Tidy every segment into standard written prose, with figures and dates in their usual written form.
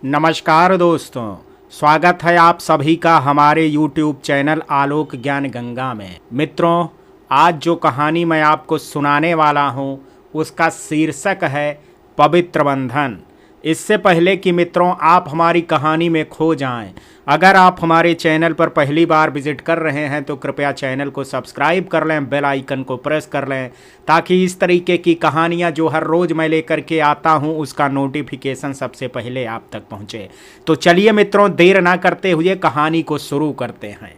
नमस्कार दोस्तों, स्वागत है आप सभी का हमारे YouTube चैनल आलोक ज्ञान गंगा में। मित्रों, आज जो कहानी मैं आपको सुनाने वाला हूँ उसका शीर्षक है पवित्र बंधन। इससे पहले कि मित्रों आप हमारी कहानी में खो जाएं, अगर आप हमारे चैनल पर पहली बार विजिट कर रहे हैं तो कृपया चैनल को सब्सक्राइब कर लें, बेल आइकन को प्रेस कर लें ताकि इस तरीके की कहानियां जो हर रोज़ मैं लेकर के आता हूं उसका नोटिफिकेशन सबसे पहले आप तक पहुंचे। तो चलिए मित्रों, देर ना करते हुए कहानी को शुरू करते हैं।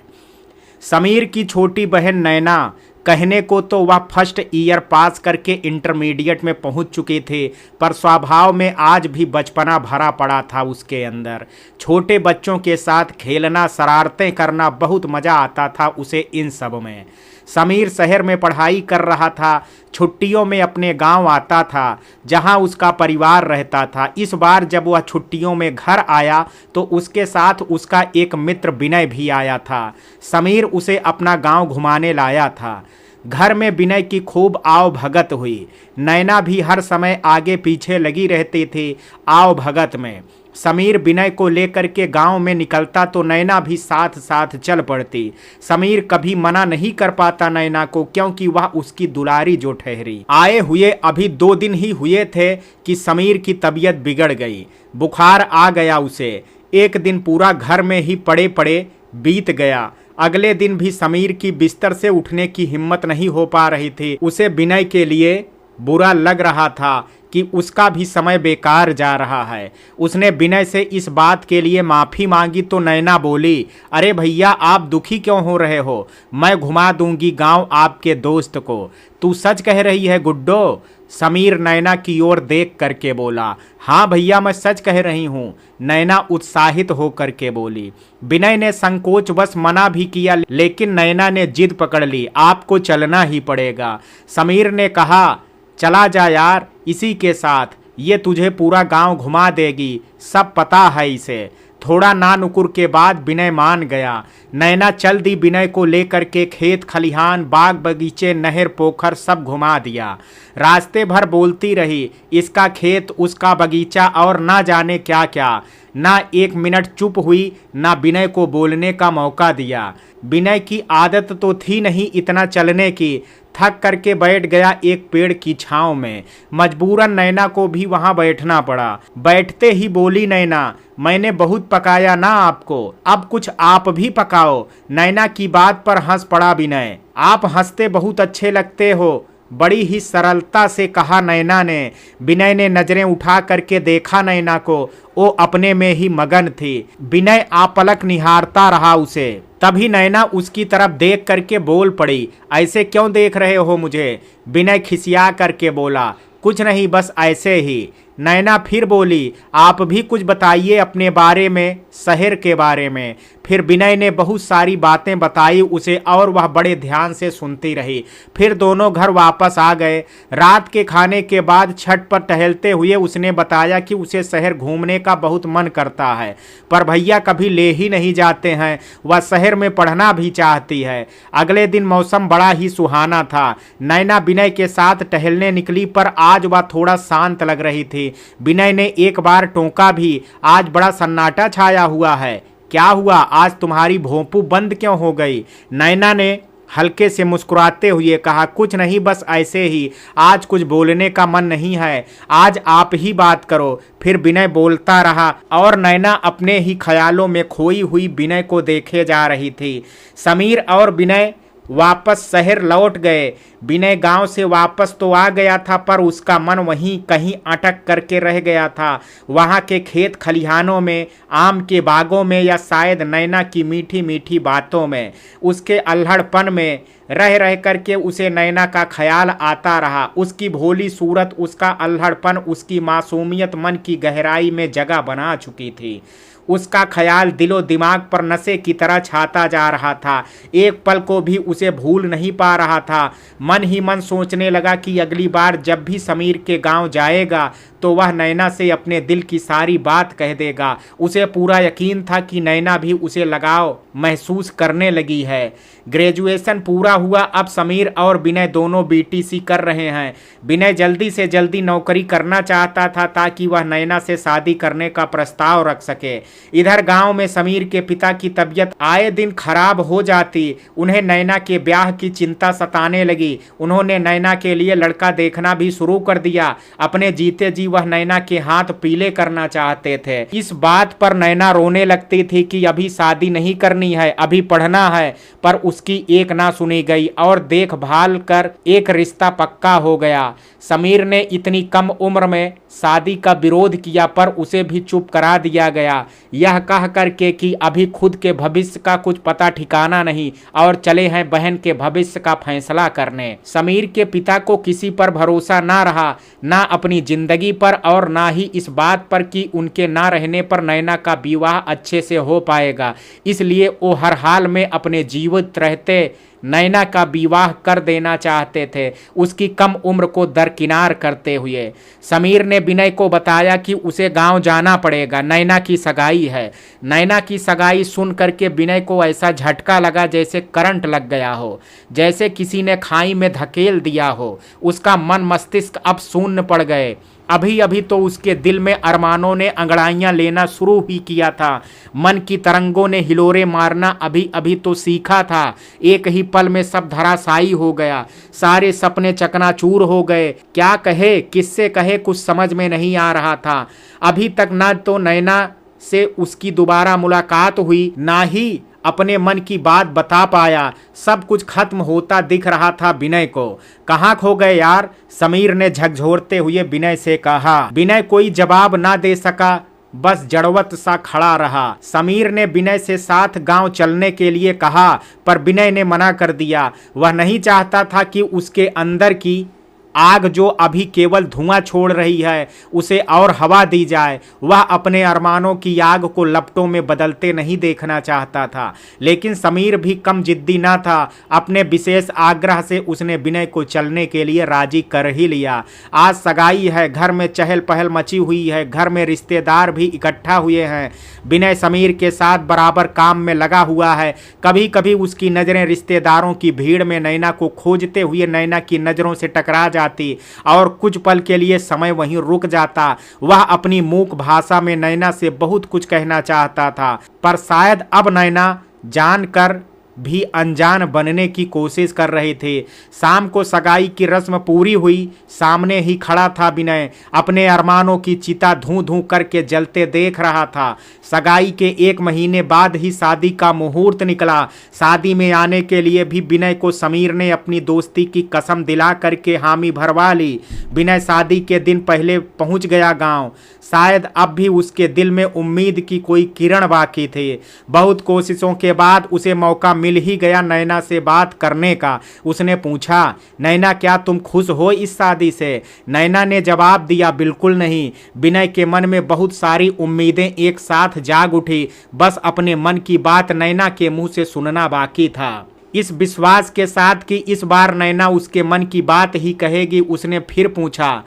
समीर की छोटी बहन नैना, कहने को तो वह फर्स्ट ईयर पास करके इंटरमीडिएट में पहुंच चुके थे, पर स्वभाव में आज भी बचपना भरा पड़ा था उसके अंदर। छोटे बच्चों के साथ खेलना, शरारतें करना बहुत मज़ा आता था उसे इन सब में। समीर शहर में पढ़ाई कर रहा था, छुट्टियों में अपने गांव आता था जहां उसका परिवार रहता था। इस बार जब वह छुट्टियों में घर आया तो उसके साथ उसका एक मित्र विनय भी आया था। समीर उसे अपना गांव घुमाने लाया था। घर में विनय की खूब आव भगत हुई। नैना भी हर समय आगे पीछे लगी रहती थी आव भगत में। समीर विनय को लेकर के गांव में निकलता तो नैना भी साथ साथ चल पड़ती। समीर कभी मना नहीं कर पाता नैना को, क्योंकि वह उसकी दुलारी जो ठहरी। आए हुए अभी 2 दिन ही हुए थे कि समीर की तबीयत बिगड़ गई, बुखार आ गया उसे। एक दिन पूरा घर में ही पड़े पड़े बीत गया। अगले दिन भी समीर की बिस्तर से उठने की हिम्मत नहीं हो पा रही थी। उसे विनय के लिए बुरा लग रहा था कि उसका भी समय बेकार जा रहा है। उसने विनय से इस बात के लिए माफ़ी मांगी तो नैना बोली, अरे भैया आप दुखी क्यों हो रहे हो, मैं घुमा दूंगी गांव आपके दोस्त को। तू सच कह रही है गुड्डो? समीर नैना की ओर देख करके बोला। हाँ भैया मैं सच कह रही हूँ, नैना उत्साहित होकर के बोली। विनय ने संकोचवश मना भी किया, लेकिन नैना ने जिद पकड़ ली, आपको चलना ही पड़ेगा। समीर ने कहा, चला जा यार इसी के साथ, ये तुझे पूरा गांव घुमा देगी, सब पता है इसे। थोड़ा ना नुकुर के बाद विनय मान गया। नैना चल दी विनय को लेकर के खेत खलिहान, बाग बगीचे, नहर पोखर सब घुमा दिया। रास्ते भर बोलती रही, इसका खेत उसका बगीचा और ना जाने क्या क्या। ना 1 मिनट चुप हुई, ना विनय को बोलने का मौका दिया। विनय की आदत तो थी नहीं इतना चलने की। थक करके बैठ गया एक पेड़ की छांव में। मजबूरन नैना को भी वहां बैठना पड़ा। बैठते ही बोली नैना, मैंने बहुत पकाया ना आपको, अब कुछ आप भी पकाओ। नैना की बात पर हंस पड़ा विनय। आप हंसते बहुत अच्छे लगते हो, बड़ी ही सरलता से कहा नैना ने। विनय ने नजरें उठा करके देखा नैना को, वो अपने में ही मगन थी। विनय आपलक निहारता रहा उसे। तभी नैना उसकी तरफ देख करके बोल पड़ी, ऐसे क्यों देख रहे हो मुझे? विनय खिसिया करके बोला, कुछ नहीं बस ऐसे ही। नैना फिर बोली, आप भी कुछ बताइए अपने बारे में, शहर के बारे में। फिर विनय ने बहुत सारी बातें बताई उसे और वह बड़े ध्यान से सुनती रही। फिर दोनों घर वापस आ गए। रात के खाने के बाद छत पर टहलते हुए उसने बताया कि उसे शहर घूमने का बहुत मन करता है, पर भैया कभी ले ही नहीं जाते हैं। वह शहर में पढ़ना भी चाहती है। अगले दिन मौसम बड़ा ही सुहाना था। नैना विनय के साथ टहलने निकली, पर आज वह थोड़ा शांत लग रही थी। विनय ने एक बार टोका भी, आज बड़ा सन्नाटा छाया हुआ है, क्या हुआ आज तुम्हारी भोंपू बंद क्यों हो गई? नैना ने हल्के से मुस्कुराते हुए कहा, कुछ नहीं बस ऐसे ही, आज कुछ बोलने का मन नहीं है, आज आप ही बात करो। फिर विनय बोलता रहा और नैना अपने ही ख्यालों में खोई हुई विनय को देखे जा रही थी। समीर और विनय वापस शहर लौट गए। विनय गांव से वापस तो आ गया था, पर उसका मन वहीं कहीं अटक करके रह गया था। वहां के खेत खलिहानों में, आम के बागों में, या शायद नैना की मीठी मीठी बातों में। उसके अल्हड़पन में रह रह करके उसे नैना का ख्याल आता रहा। उसकी भोली सूरत, उसका अल्हड़पन, उसकी मासूमियत मन की गहराई में जगह बना चुकी थी। उसका ख्याल दिलो दिमाग पर नशे की तरह छाता जा रहा था। एक पल को भी उसे भूल नहीं पा रहा था। मन ही मन सोचने लगा कि अगली बार जब भी समीर के गांव जाएगा तो वह नैना से अपने दिल की सारी बात कह देगा। उसे पूरा यकीन था कि नैना भी उसे लगाव महसूस करने लगी है। ग्रेजुएशन पूरा हुआ, अब समीर और विनय दोनों बीटीसी कर रहे हैं। विनय जल्दी से जल्दी नौकरी करना चाहता था ताकि वह नैना से शादी करने का प्रस्ताव रख सके। इधर गांव में समीर के पिता की तबीयत आए दिन खराब हो जाती। उन्हें नैना के ब्याह की चिंता सताने लगी। उन्होंने नैना के लिए लड़का देखना भी शुरू कर दिया। अपने जीते जी वह नैना के हाथ पीले करना चाहते थे। इस बात पर नैना रोने लगती थी कि अभी शादी नहीं करनी है, अभी पढ़ना है, पर उसकी एक ना सुनी गई और देखभाल कर एक रिश्ता पक्का हो गया। समीर ने इतनी कम उम्र में शादी का विरोध किया पर उसे भी चुप करा दिया गया, यह कह करके कि अभी खुद के भविष्य का कुछ पता ठिकाना नहीं और चले हैं बहन के भविष्य का फैसला करने। समीर के पिता को किसी पर भरोसा ना रहा, ना अपनी जिंदगी पर और ना ही इस बात पर कि उनके ना रहने पर नैना का विवाह अच्छे से हो पाएगा। इसलिए वो हर हाल में अपने जीवित रहते नैना का विवाह कर देना चाहते थे, उसकी कम उम्र को दरकिनार करते हुए। समीर ने विनय को बताया कि उसे गांव जाना पड़ेगा, नैना की सगाई है। नैना की सगाई सुन करके विनय को ऐसा झटका लगा जैसे करंट लग गया हो, जैसे किसी ने खाई में धकेल दिया हो। उसका मन मस्तिष्क अब शून्य पड़ गए। अभी अभी तो उसके दिल में अरमानों ने अंगड़ाइयां लेना शुरू ही किया था। मन की तरंगों ने हिलोरे मारना अभी अभी तो सीखा था। एक ही पल में सब धराशायी हो गया। सारे सपने चकनाचूर हो गए। क्या कहे, किससे कहे, कुछ समझ में नहीं आ रहा था। अभी तक ना तो नैना से उसकी दोबारा मुलाकात हुई, ना ही अपने मन की बात बता पाया। सब कुछ खत्म होता दिख रहा था विनय को। कहाँ खो गए यार, समीर ने झकझोरते हुए विनय से कहा। विनय कोई जवाब ना दे सका, बस जड़वत सा खड़ा रहा। समीर ने विनय से साथ गांव चलने के लिए कहा पर विनय ने मना कर दिया। वह नहीं चाहता था कि उसके अंदर की आग जो अभी केवल धुआं छोड़ रही है उसे और हवा दी जाए। वह अपने अरमानों की आग को लपटों में बदलते नहीं देखना चाहता था। लेकिन समीर भी कम जिद्दी ना था। अपने विशेष आग्रह से उसने विनय को चलने के लिए राजी कर ही लिया। आज सगाई है, घर में चहल पहल मची हुई है, घर में रिश्तेदार भी इकट्ठा हुए हैं। विनय समीर के साथ बराबर काम में लगा हुआ है। कभी कभी उसकी नज़रें रिश्तेदारों की भीड़ में नैना को खोजते हुए नैना की नज़रों से टकरा और कुछ पल के लिए समय वहीं रुक जाता। वह अपनी मूक भाषा में नैना से बहुत कुछ कहना चाहता था, पर शायद अब नैना जानकर भी अनजान बनने की कोशिश कर रहे थे। शाम को सगाई की रस्म पूरी हुई। सामने ही खड़ा था विनय, अपने अरमानों की चिता धूं धूं करके जलते देख रहा था। सगाई के 1 महीने बाद ही शादी का मुहूर्त निकला। शादी में आने के लिए भी विनय को समीर ने अपनी दोस्ती की कसम दिला करके हामी भरवा ली। विनय शादी के दिन पहले पहुंच गया गांव। शायद अब भी उसके दिल में उम्मीद की कोई किरण बाकी थी। बहुत कोशिशों के बाद उसे मौका मिल ही गया नैना से बात करने का। उसने पूछा, नैना क्या तुम खुश हो इस शादी से? नैना ने जवाब दिया, बिल्कुल नहीं। विनय के मन में बहुत सारी उम्मीदें एक साथ जाग उठी। बस अपने मन की बात नैना के मुंह से सुनना बाकी था। इस विश्वास के साथ कि इस बार नैना उसके मन की बात ही कहेगी, उसने फिर पूछा,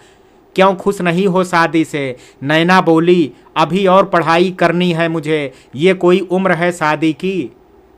क्यों खुश नहीं हो शादी से? नैना बोली, अभी और पढ़ाई करनी है मुझे। ये कोई उम्र है शादी की?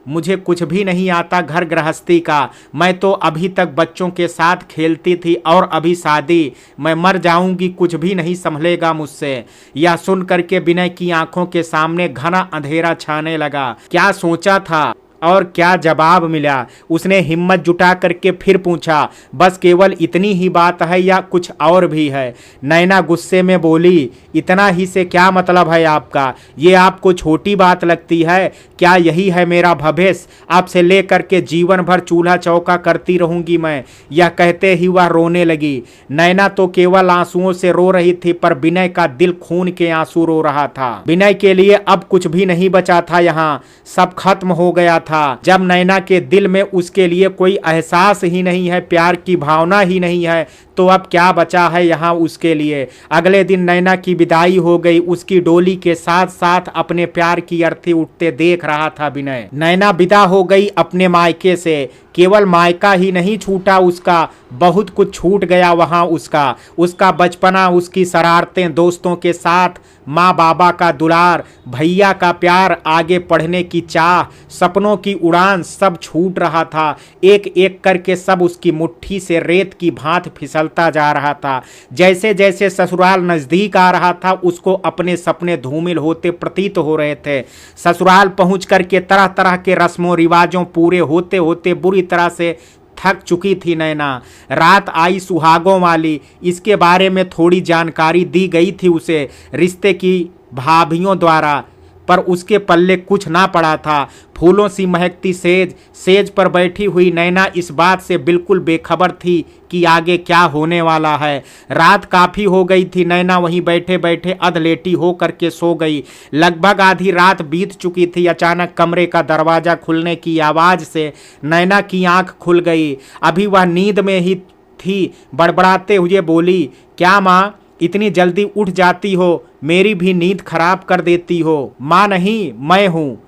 मुझे कुछ भी नहीं आता घर गृहस्थी का। मैं तो अभी तक बच्चों के साथ खेलती थी और अभी शादी। मैं मर जाऊंगी, कुछ भी नहीं संभलेगा मुझसे। यह सुन करके विनय की आंखों के सामने घना अंधेरा छाने लगा। क्या सोचा था और क्या जवाब मिला? उसने हिम्मत जुटा करके फिर पूछा, बस केवल इतनी ही बात है या कुछ और भी है? नैना गुस्से में बोली, इतना ही से क्या मतलब है आपका? ये आपको छोटी बात लगती है क्या? यही है मेरा भविष्य, आपसे लेकर के जीवन भर चूल्हा चौका करती रहूंगी मैं। यह कहते ही वह रोने लगी। नैना तो केवल आंसुओं से रो रही थी पर विनय का दिल खून के आंसू रो रहा था। विनय के लिए अब कुछ भी नहीं बचा था। यहाँ सब खत्म हो गया था। जब नैना के दिल में उसके लिए कोई एहसास ही नहीं है, प्यार की भावना ही नहीं है, तो अब क्या बचा है यहाँ उसके लिए। अगले दिन नैना की विदाई हो गई। उसकी डोली के साथ साथ अपने प्यार की अर्थी उठते देख रहा था विनय। नैना विदा हो गई अपने मायके से। केवल मायका ही नहीं छूटा उसका, बहुत कुछ छूट गया वहाँ उसका बचपना, उसकी शरारतें दोस्तों के साथ, माँ बाबा का दुलार, भैया का प्यार, आगे पढ़ने की चाह, सपनों की उड़ान, सब छूट रहा था। एक एक करके सब उसकी मुट्ठी से रेत की भांत फिसलता जा रहा था। जैसे जैसे ससुराल नजदीक आ रहा था उसको अपने सपने धूमिल होते प्रतीत हो रहे थे। ससुराल पहुंच करके तरह तरह के रस्मों रिवाजों पूरे होते होते बुरी तरह से थक चुकी थी नैना। रात आई सुहागों वाली, इसके बारे में थोड़ी जानकारी दी गई थी उसे रिश्ते की भाभियों द्वारा, पर उसके पल्ले कुछ ना पड़ा था। फूलों सी महकती सेज पर बैठी हुई नैना इस बात से बिल्कुल बेखबर थी कि आगे क्या होने वाला है। रात काफ़ी हो गई थी। नैना वहीं बैठे बैठे अधलेटी हो करके सो गई। लगभग आधी रात बीत चुकी थी। अचानक कमरे का दरवाज़ा खुलने की आवाज़ से नैना की आंख खुल गई। अभी वह नींद में ही थी। बड़बड़ाते हुए बोली, क्या माँ, इतनी जल्दी उठ जाती हो? मेरी भी नींद खराब कर देती हो। माँ नहीं, मैं हूँ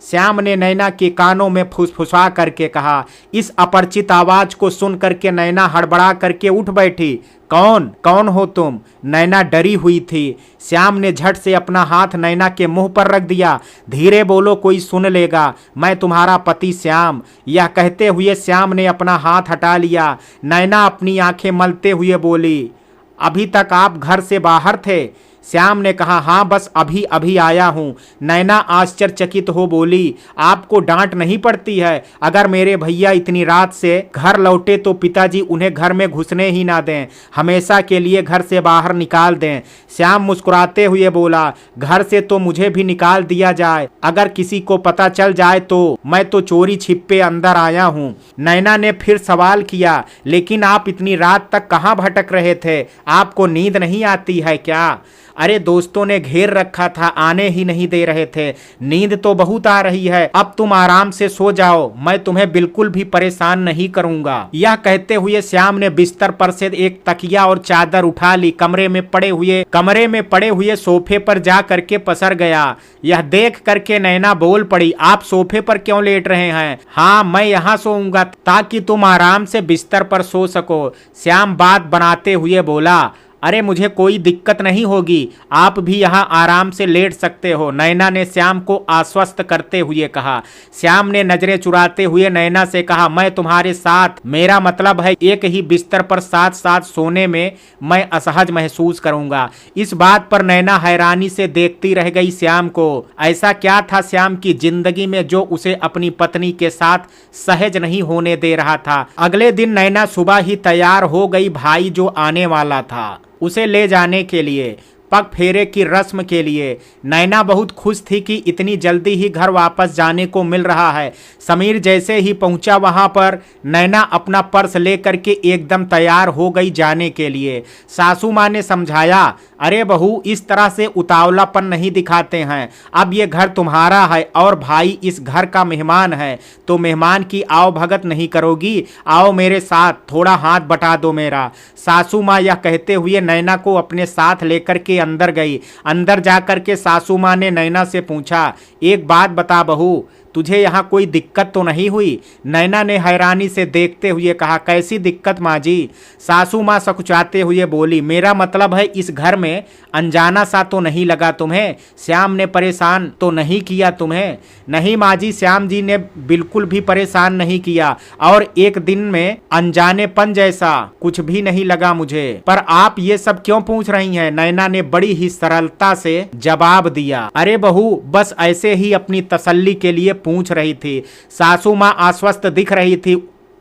श्याम ने नैना के कानों में फुसफुसा करके कहा। इस अपरिचित आवाज को सुन करके नैना हड़बड़ा करके उठ बैठी। कौन हो तुम? नैना डरी हुई थी। श्याम ने झट से अपना हाथ नैना के मुंह पर रख दिया। धीरे बोलो, कोई सुन लेगा, मैं तुम्हारा पति श्याम। यह कहते हुए श्याम ने अपना हाथ हटा लिया। नैना अपनी आंखें मलते हुए बोली, अभी तक आप घर से बाहर थे? श्याम ने कहा, हाँ, बस अभी अभी आया हूँ। नैना आश्चर्यचकित हो बोली, आपको डांट नहीं पड़ती है? अगर मेरे भैया इतनी रात से घर लौटे तो पिताजी उन्हें घर में घुसने ही ना दें, हमेशा के लिए घर से बाहर निकाल दें। श्याम मुस्कुराते हुए बोला, घर से तो मुझे भी निकाल दिया जाए, अगर किसी को पता चल जाए तो। मैं तो चोरी छिपे अंदर आया हूँ। नैना ने फिर सवाल किया, लेकिन आप इतनी रात तक कहाँ भटक रहे थे? आपको नींद नहीं आती है क्या? अरे दोस्तों ने घेर रखा था, आने ही नहीं दे रहे थे। नींद तो बहुत आ रही है, अब तुम आराम से सो जाओ, मैं तुम्हें बिल्कुल भी परेशान नहीं करूंगा। यह कहते हुए श्याम ने बिस्तर पर से एक तकिया और चादर उठा ली। कमरे में पड़े हुए सोफे पर जा करके पसर गया। यह देख करके नैना बोल पड़ी, आप सोफे पर क्यों लेट रहे हैं? हाँ, मैं यहाँ सोऊंगा ताकि तुम आराम से बिस्तर पर सो सको। श्याम बात बनाते हुए बोला, अरे मुझे कोई दिक्कत नहीं होगी, आप भी यहाँ आराम से लेट सकते हो। नैना ने श्याम को आश्वस्त करते हुए कहा। श्याम ने नजरें चुराते हुए नैना से कहा, मैं तुम्हारे साथ, मेरा मतलब है एक ही बिस्तर पर साथ साथ सोने में मैं असहज महसूस करूंगा। इस बात पर नैना हैरानी से देखती रह गई श्याम को। ऐसा क्या था श्याम की जिंदगी में जो उसे अपनी पत्नी के साथ सहज नहीं होने दे रहा था। अगले दिन नैना सुबह ही तैयार हो गई। भाई जो आने वाला था उसे ले जाने के लिए, पग फेरे की रस्म के लिए। नैना बहुत खुश थी कि इतनी जल्दी ही घर वापस जाने को मिल रहा है। समीर जैसे ही पहुंचा वहां पर, नैना अपना पर्स लेकर के एकदम तैयार हो गई जाने के लिए। सासू माँ ने समझाया, अरे बहू, इस तरह से उतावलापन नहीं दिखाते हैं, अब ये घर तुम्हारा है और भाई इस घर का मेहमान है, तो मेहमान की आओ भगत नहीं करोगी? आओ मेरे साथ, थोड़ा हाथ बटा दो मेरा। सासू माँ यह कहते हुए नैना को अपने साथ लेकर के अंदर गई। अंदर जाकर के सासू माँ ने नैना से पूछा, एक बात बता बहू, तुझे यहाँ कोई दिक्कत तो नहीं हुई? नैना ने हैरानी से देखते हुए कहा, कैसी दिक्कत माँ जी? सासू माँ सकुचाते हुए बोली, मेरा मतलब है इस घर में अनजाना सा तो नहीं लगा तुम्हें? श्याम ने परेशान तो नहीं किया तुम्हें? नहीं माँ जी, श्याम जी ने बिल्कुल भी परेशान नहीं किया और एक दिन में अनजानेपन जैसा कुछ भी नहीं लगा मुझे। पर आप ये सब क्यों पूछ रही हैं? नैना ने बड़ी ही सरलता से जवाब दिया, अरे बहू, बस ऐसे ही अपनी तसल्ली के लिए पूछ रही थी। सासू माँ आश्वस्त दिख रही थी।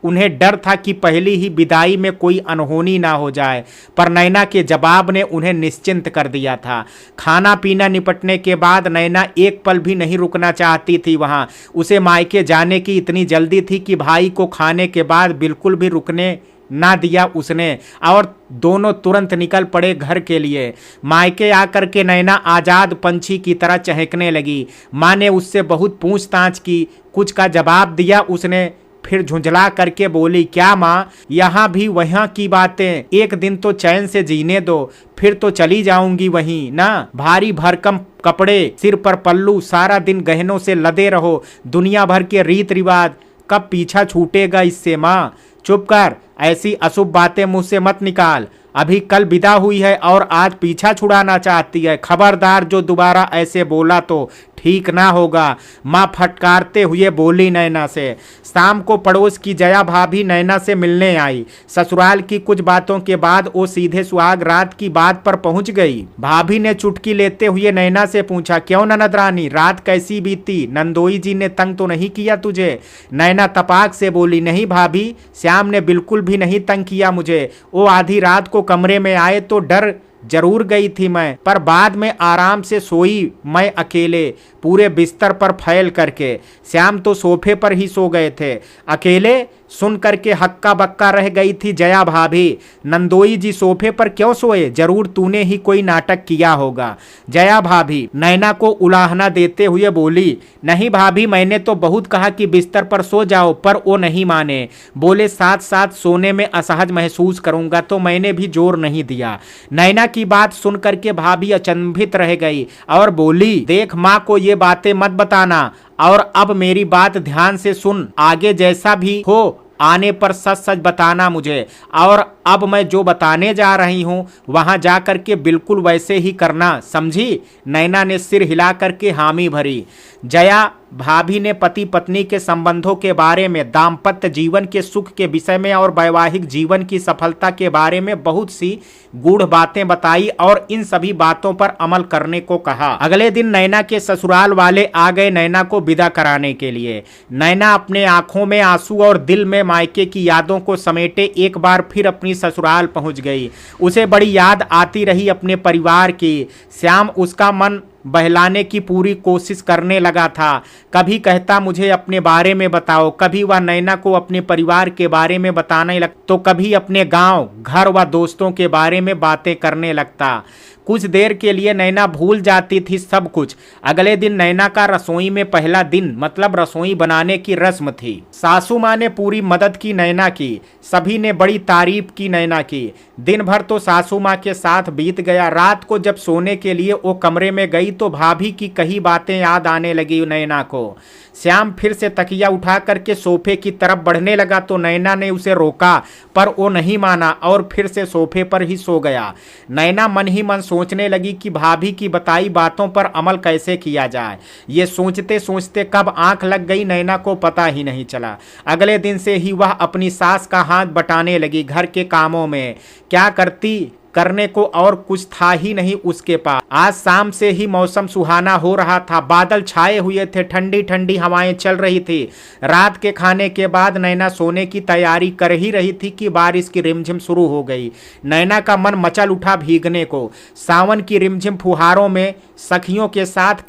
उन्हें डर था कि पहली ही विदाई में कोई अनहोनी ना हो जाए, पर नैना के जवाब ने उन्हें निश्चिंत कर दिया था। खाना पीना निपटने के बाद नैना एक पल भी नहीं रुकना चाहती थी वहां। उसे मायके जाने की इतनी जल्दी थी कि भाई को खाने के बाद बिल्कुल भी रुकने ना दिया उसने और दोनों तुरंत निकल पड़े घर के लिए। मायके आकर के नैना आजाद पंछी की तरह चहकने लगी। माँ ने उससे बहुत पूछताछ की, कुछ का जवाब दिया उसने, फिर झुंझला करके बोली, क्या माँ, यहाँ भी वहाँ की बातें, एक दिन तो चैन से जीने दो, फिर तो चली जाऊंगी वहीं ना। भारी भरकम कपड़े, सिर पर पल्लू, सारा दिन गहनों से लदे रहो, दुनिया भर के रीत रिवाज, कब पीछा छूटेगा इससे माँ। चुप कर, ऐसी अशुभ बातें मुंह से मत निकाल। अभी कल विदा हुई है और आज पीछा छुड़ाना चाहती है। खबरदार, जो दोबारा ऐसे बोला तो ठीक ना होगा। माँ फटकारते हुए बोली नैना से। शाम को पड़ोस की जया भाभी नैना से मिलने आई। ससुराल की कुछ बातों के बाद वो सीधे सुहाग रात की बात पर पहुंच गई। भाभी ने चुटकी लेते हुए नैना से पूछा, क्यों ननद रानी, रात कैसी बीती? नंदोई जी ने तंग तो नहीं किया तुझे? नैना तपाक से बोली, नहीं भाभी, श्याम ने बिल्कुल भी नहीं तंग किया मुझे। वो आधी रात को कमरे में आए तो डर जरूर गई थी मैं, पर बाद में आराम से सोई मैं अकेले, पूरे बिस्तर पर फैल करके। श्याम तो सोफे पर ही सो गए थे। अकेले? सुन करके हक्का बक्का रह गई थी जया भाभी। नंदोई जी सोफे पर क्यों सोए? जरूर तूने ही कोई नाटक किया होगा। जया भाभी नैना को उलाहना देते हुए बोली, नहीं भाभी, मैंने तो बहुत कहा कि बिस्तर पर सो जाओ, पर वो नहीं माने। बोले साथ साथ सोने में असहज महसूस करूंगा, तो मैंने भी जोर नहीं दिया। नैना की बात सुन करके भाभी अचंभित रह गई और बोली, देख माँ को ये बातें मत बताना, और अब मेरी बात ध्यान से सुन, आगे जैसा भी हो आने पर सच सच बताना मुझे, और अब मैं जो बताने जा रही हूँ वहां जा करके बिल्कुल वैसे ही करना, समझी? नैना ने सिर हिला करके हामी भरी। जया भाभी ने पति पत्नी के संबंधों के बारे में, दाम्पत्य जीवन के सुख के विषय में और वैवाहिक जीवन की सफलता के बारे में बहुत सी गूढ़ बातें बताई और इन सभी बातों पर अमल करने को कहा। अगले दिन नैना के ससुराल वाले आ गए नैना को विदा कराने के लिए। नैना अपने आंखों में आंसू और दिल में मायके की यादों को समेटे एक बार फिर अपनी ससुराल पहुंच गई। उसे बड़ी याद आती रही अपने परिवार की। श्याम उसका मन बहलाने की पूरी कोशिश करने लगा था। कभी कहता मुझे अपने बारे में बताओ, कभी वह नैना को अपने परिवार के बारे में बताने लगता, तो कभी अपने गांव, घर व दोस्तों के बारे में बातें करने लगता। कुछ देर के लिए नैना भूल जाती थी सब कुछ। अगले दिन नैना का रसोई में पहला दिन, मतलब रसोई बनाने की रस्म थी। सासू माँ ने पूरी मदद की नैना की। सभी ने बड़ी तारीफ की नैना की। दिन भर तो सासू माँ के साथ बीत गया। रात को जब सोने के लिए वो कमरे में गई तो भाभी की कई बातें याद आने लगी नैना को। श्याम फिर से तकिया उठा करके सोफे की तरफ बढ़ने लगा तो नैना ने उसे रोका, पर वो नहीं माना और फिर से सोफे पर ही सो गया। नैना मन ही मन सोचने लगी कि भाभी की बताई बातों पर अमल कैसे किया जाए। ये सोचते सोचते कब आंख लग गई नैना को पता ही नहीं चला। अगले दिन से ही वह अपनी सास का हाथ बटाने लगी घर के कामों में। क्या करती, करने को और कुछ था ही नहीं उसके पास। आज शाम से ही मौसम सुहाना हो रहा था। बादल छाए हुए थे, ठंडी ठंडी हवाएं चल रही थी। रात के खाने के बाद नैना सोने की तैयारी कर ही रही थी कि बारिश की रिमझिम शुरू हो गई। नैना का मन मचल उठा भीगने को। सावन की रिमझिम फुहारों में सखियों के साथ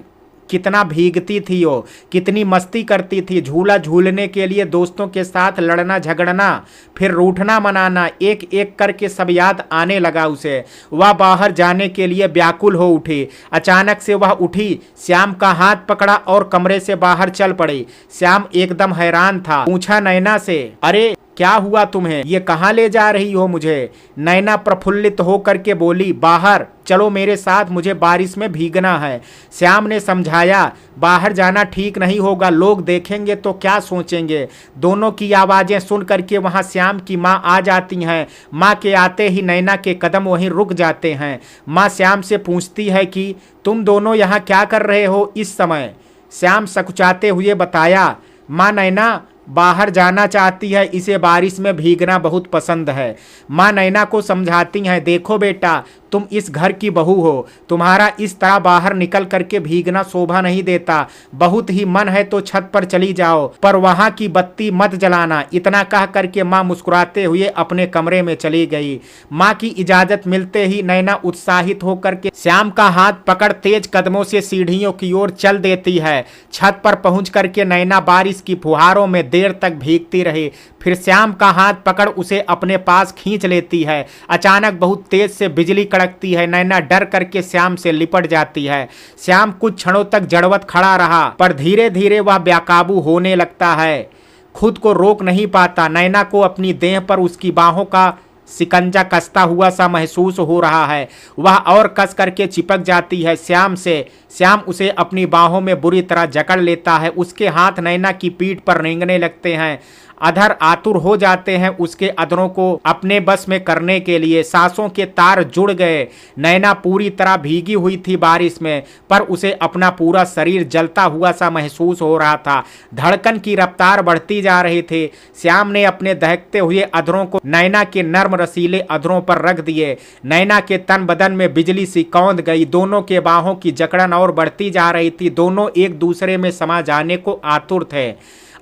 कितना भीगती थी वो, कितनी मस्ती करती थी। झूला झूलने के लिए दोस्तों के साथ लड़ना झगड़ना, फिर रूठना मनाना, एक एक करके सब याद आने लगा उसे। वह बाहर जाने के लिए व्याकुल हो उठी। अचानक से वह उठी, श्याम का हाथ पकड़ा और कमरे से बाहर चल पड़ी। श्याम एकदम हैरान था। पूछा नैना से, अरे क्या हुआ तुम्हें, ये कहाँ ले जा रही हो मुझे? नैना प्रफुल्लित हो करके बोली, बाहर चलो मेरे साथ, मुझे बारिश में भीगना है। श्याम ने समझाया, बाहर जाना ठीक नहीं होगा, लोग देखेंगे तो क्या सोचेंगे। दोनों की आवाजें सुन करके वहां श्याम की माँ आ जाती हैं। माँ के आते ही नैना के कदम वहीं रुक जाते हैं। माँ श्याम से पूछती है कि तुम दोनों यहाँ क्या कर रहे हो इस समय? श्याम सकुचाते हुए बताया, माँ नैना बाहर जाना चाहती है, इसे बारिश में भीगना बहुत पसंद है। माँ नैना को समझाती हैं, देखो बेटा, तुम इस घर की बहू हो, तुम्हारा इस तरह बाहर निकल करके भीगना शोभा नहीं देता। बहुत ही मन है तो छत पर चली जाओ, पर वहां की बत्ती मत जलाना। इतना कह करके माँ मुस्कुराते हुए अपने कमरे में चली गई। माँ की इजाजत मिलते ही नैना उत्साहित होकर के श्याम का हाथ पकड़ तेज कदमों से सीढ़ियों की ओर चल देती है। छत पर पहुंच करके नैना बारिश की फुहारों में देर तक भीगती रही। फिर श्याम का हाथ पकड़ उसे अपने पास खींच लेती है। अचानक बहुत तेज से बिजली कड़कती है। नैना डर करके श्याम से लिपट जाती है। श्याम कुछ क्षणों तक जड़वत खड़ा रहा, पर धीरे धीरे वह बेकाबू होने लगता है, खुद को रोक नहीं पाता। नैना को अपनी देह पर उसकी बाहों का सिकंजा कसता हुआ सा महसूस हो रहा है। वह और कस करके चिपक जाती है श्याम से। श्याम उसे अपनी बाहों में बुरी तरह जकड़ लेता है। उसके हाथ नैना की पीठ पर रेंगने लगते हैं। अधर आतुर हो जाते हैं उसके अधरों को अपने बस में करने के लिए। सांसों के तार जुड़ गए। नैना पूरी तरह भीगी हुई थी बारिश में, पर उसे अपना पूरा शरीर जलता हुआ सा महसूस हो रहा था। धड़कन की रफ्तार बढ़ती जा रही थी। श्याम ने अपने दहकते हुए अधरों को नैना के नर्म रसीले अधरों पर रख दिए। नैना के तन बदन में बिजली सी कौंध गई। दोनों के बाहों की जकड़न और बढ़ती जा रही थी। दोनों एक दूसरे में समा जाने को आतुर थे।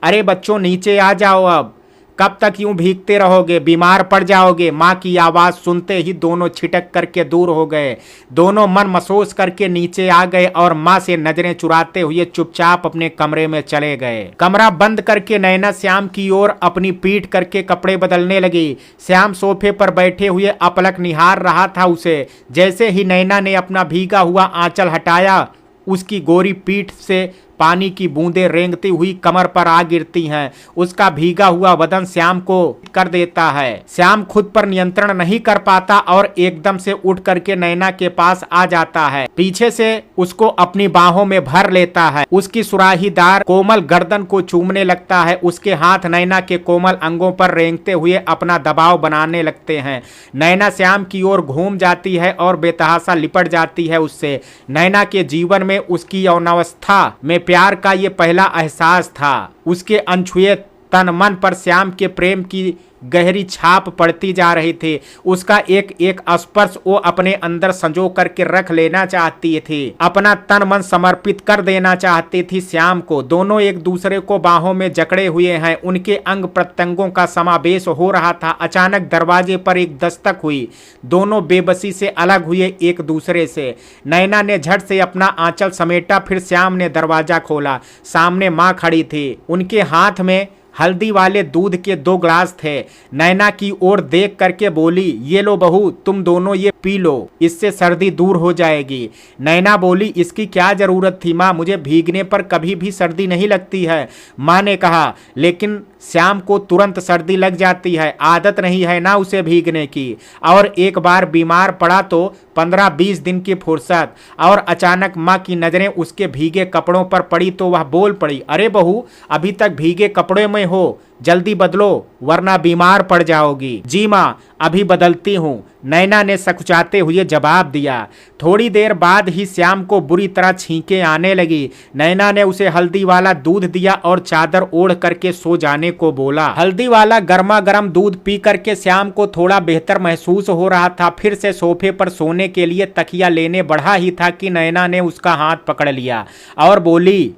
अरे बच्चों, नीचे आ जाओ, अब कब तक यूं भीगते रहोगे, बीमार पड़ जाओगे। माँ की आवाज़ सुनते ही दोनों छिटक करके दूर हो गए। दोनों मन मसोस करके नीचे आ गए और माँ से नजरें चुराते हुए चुपचाप अपने कमरे में चले गए। कमरा बंद करके नैना श्याम की ओर अपनी पीठ करके कपड़े बदलने लगी। श्याम सोफे पर बैठे हुए अपलक निहार रहा था उसे। जैसे ही नैना ने अपना भीगा हुआ आंचल हटाया, उसकी गोरी पीठ से पानी की बूंदें रेंगती हुई कमर पर आ गिरती हैं। उसका भीगा हुआ बदन श्याम को कर देता है। श्याम खुद पर नियंत्रण नहीं कर पाता और एकदम से उठ करके नैना के पास आ जाता है। पीछे से उसको अपनी बाहों में भर लेता है। उसकी सुराहीदार कोमल गर्दन को चूमने लगता है। उसके हाथ नैना के कोमल अंगों पर रेंगते हुए अपना दबाव बनाने लगते हैं। नैना श्याम की ओर घूम जाती है और बेतहासा लिपट जाती है उससे। नैना के जीवन में उसकी यौनावस्था में प्यार का ये पहला एहसास था। उसके अनछुए तन मन पर श्याम के प्रेम की गहरी छाप पड़ती जा रही थी। उसका एक एक स्पर्श वो अपने अंदर संजो करके रख लेना चाहती थी। अपना तन मन समर्पित कर देना चाहती थी श्याम को। दोनों एक दूसरे को बाहों में जकड़े हुए हैं। उनके अंग प्रत्यंगों का समावेश हो रहा था। अचानक दरवाजे पर एक दस्तक हुई। दोनों बेबसी से अलग हुए एक दूसरे से। नैना ने झट से अपना आंचल समेटा। फिर श्याम ने दरवाजा खोला। सामने माँ खड़ी थी। उनके हाथ में हल्दी वाले दूध के 2 ग्लास थे। नैना की ओर देख करके बोली, ये लो बहू, तुम दोनों ये पी लो, इससे सर्दी दूर हो जाएगी। नैना बोली, इसकी क्या जरूरत थी माँ, मुझे भीगने पर कभी भी सर्दी नहीं लगती है। माँ ने कहा, लेकिन श्याम को तुरंत सर्दी लग जाती है, आदत नहीं है ना उसे भीगने की। और एक बार बीमार पड़ा तो 15-20 दिन की फुर्सत। और अचानक माँ की नजरें उसके भीगे कपड़ों पर पड़ी तो वह बोल पड़ी, अरे बहू, अभी तक भीगे कपड़े में हो, जल्दी बदलो वरना बीमार पड़ जाओगी। जी माँ, अभी बदलती हूँ, नैना ने सकुचाते हुए जवाब दिया। थोड़ी देर बाद ही श्याम को बुरी तरह छींकें आने लगी। नैना ने उसे हल्दी वाला दूध दिया और चादर ओढ़ करके सो जाने को बोला। हल्दी वाला गर्मा गर्म दूध पी करके श्याम को थोड़ा बेहतर महसूस हो रहा था। फिर से सोफे पर सोने के लिए तकिया लेने बढ़ा ही था कि नैना ने उसका हाथ पकड़ लिया और बोली,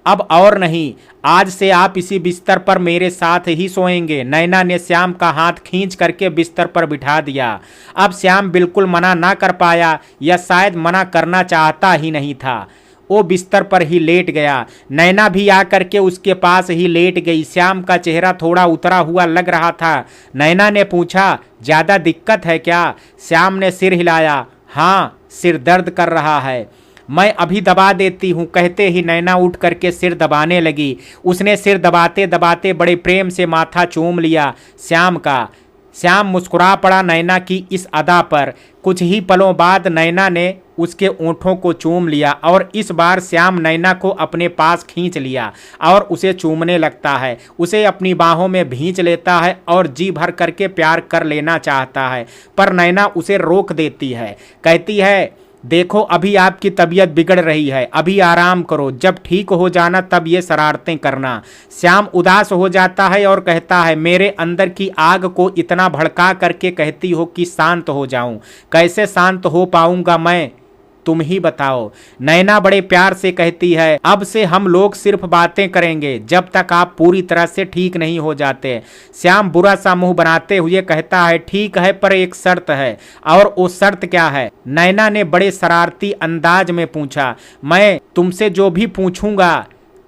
अब और नहीं, आज से आप इसी बिस्तर पर मेरे साथ ही सोएंगे। नैना ने श्याम का हाथ खींच करके बिस्तर पर बिठा दिया। अब श्याम बिल्कुल मना ना कर पाया, या शायद मना करना चाहता ही नहीं था। वो बिस्तर पर ही लेट गया। नैना भी आकर के उसके पास ही लेट गई। श्याम का चेहरा थोड़ा उतरा हुआ लग रहा था। नैना ने पूछा, ज़्यादा दिक्कत है क्या? श्याम ने सिर हिलाया। हाँ, सिर दर्द कर रहा है, मैं अभी दबा देती हूँ। कहते ही नैना उठ करके सिर दबाने लगी। उसने सिर दबाते दबाते बड़े प्रेम से माथा चूम लिया श्याम का। श्याम मुस्कुरा पड़ा नैना की इस अदा पर। कुछ ही पलों बाद नैना ने उसके ओंठों को चूम लिया और इस बार श्याम नैना को अपने पास खींच लिया और उसे चूमने लगता है। उसे अपनी बाहों में भींच लेता है और जी भर करके प्यार कर लेना चाहता है, पर नैना उसे रोक देती है। कहती है, देखो, अभी आपकी तबीयत बिगड़ रही है, अभी आराम करो, जब ठीक हो जाना तब ये शरारतें करना। श्याम उदास हो जाता है और कहता है, मेरे अंदर की आग को इतना भड़का करके कहती हो कि शांत हो जाऊं, कैसे शांत हो पाऊंगा मैं, तुम ही बताओ। नैना बड़े प्यार से कहती है, अब से हम लोग सिर्फ बातें करेंगे जब तक आप पूरी तरह से ठीक नहीं हो जाते। श्याम बुरा सा मुंह बनाते हुए कहता है, ठीक है, पर एक शर्त है। और वो शर्त क्या है? नैना ने बड़े शरारती अंदाज में पूछा। मैं तुमसे जो भी पूछूंगा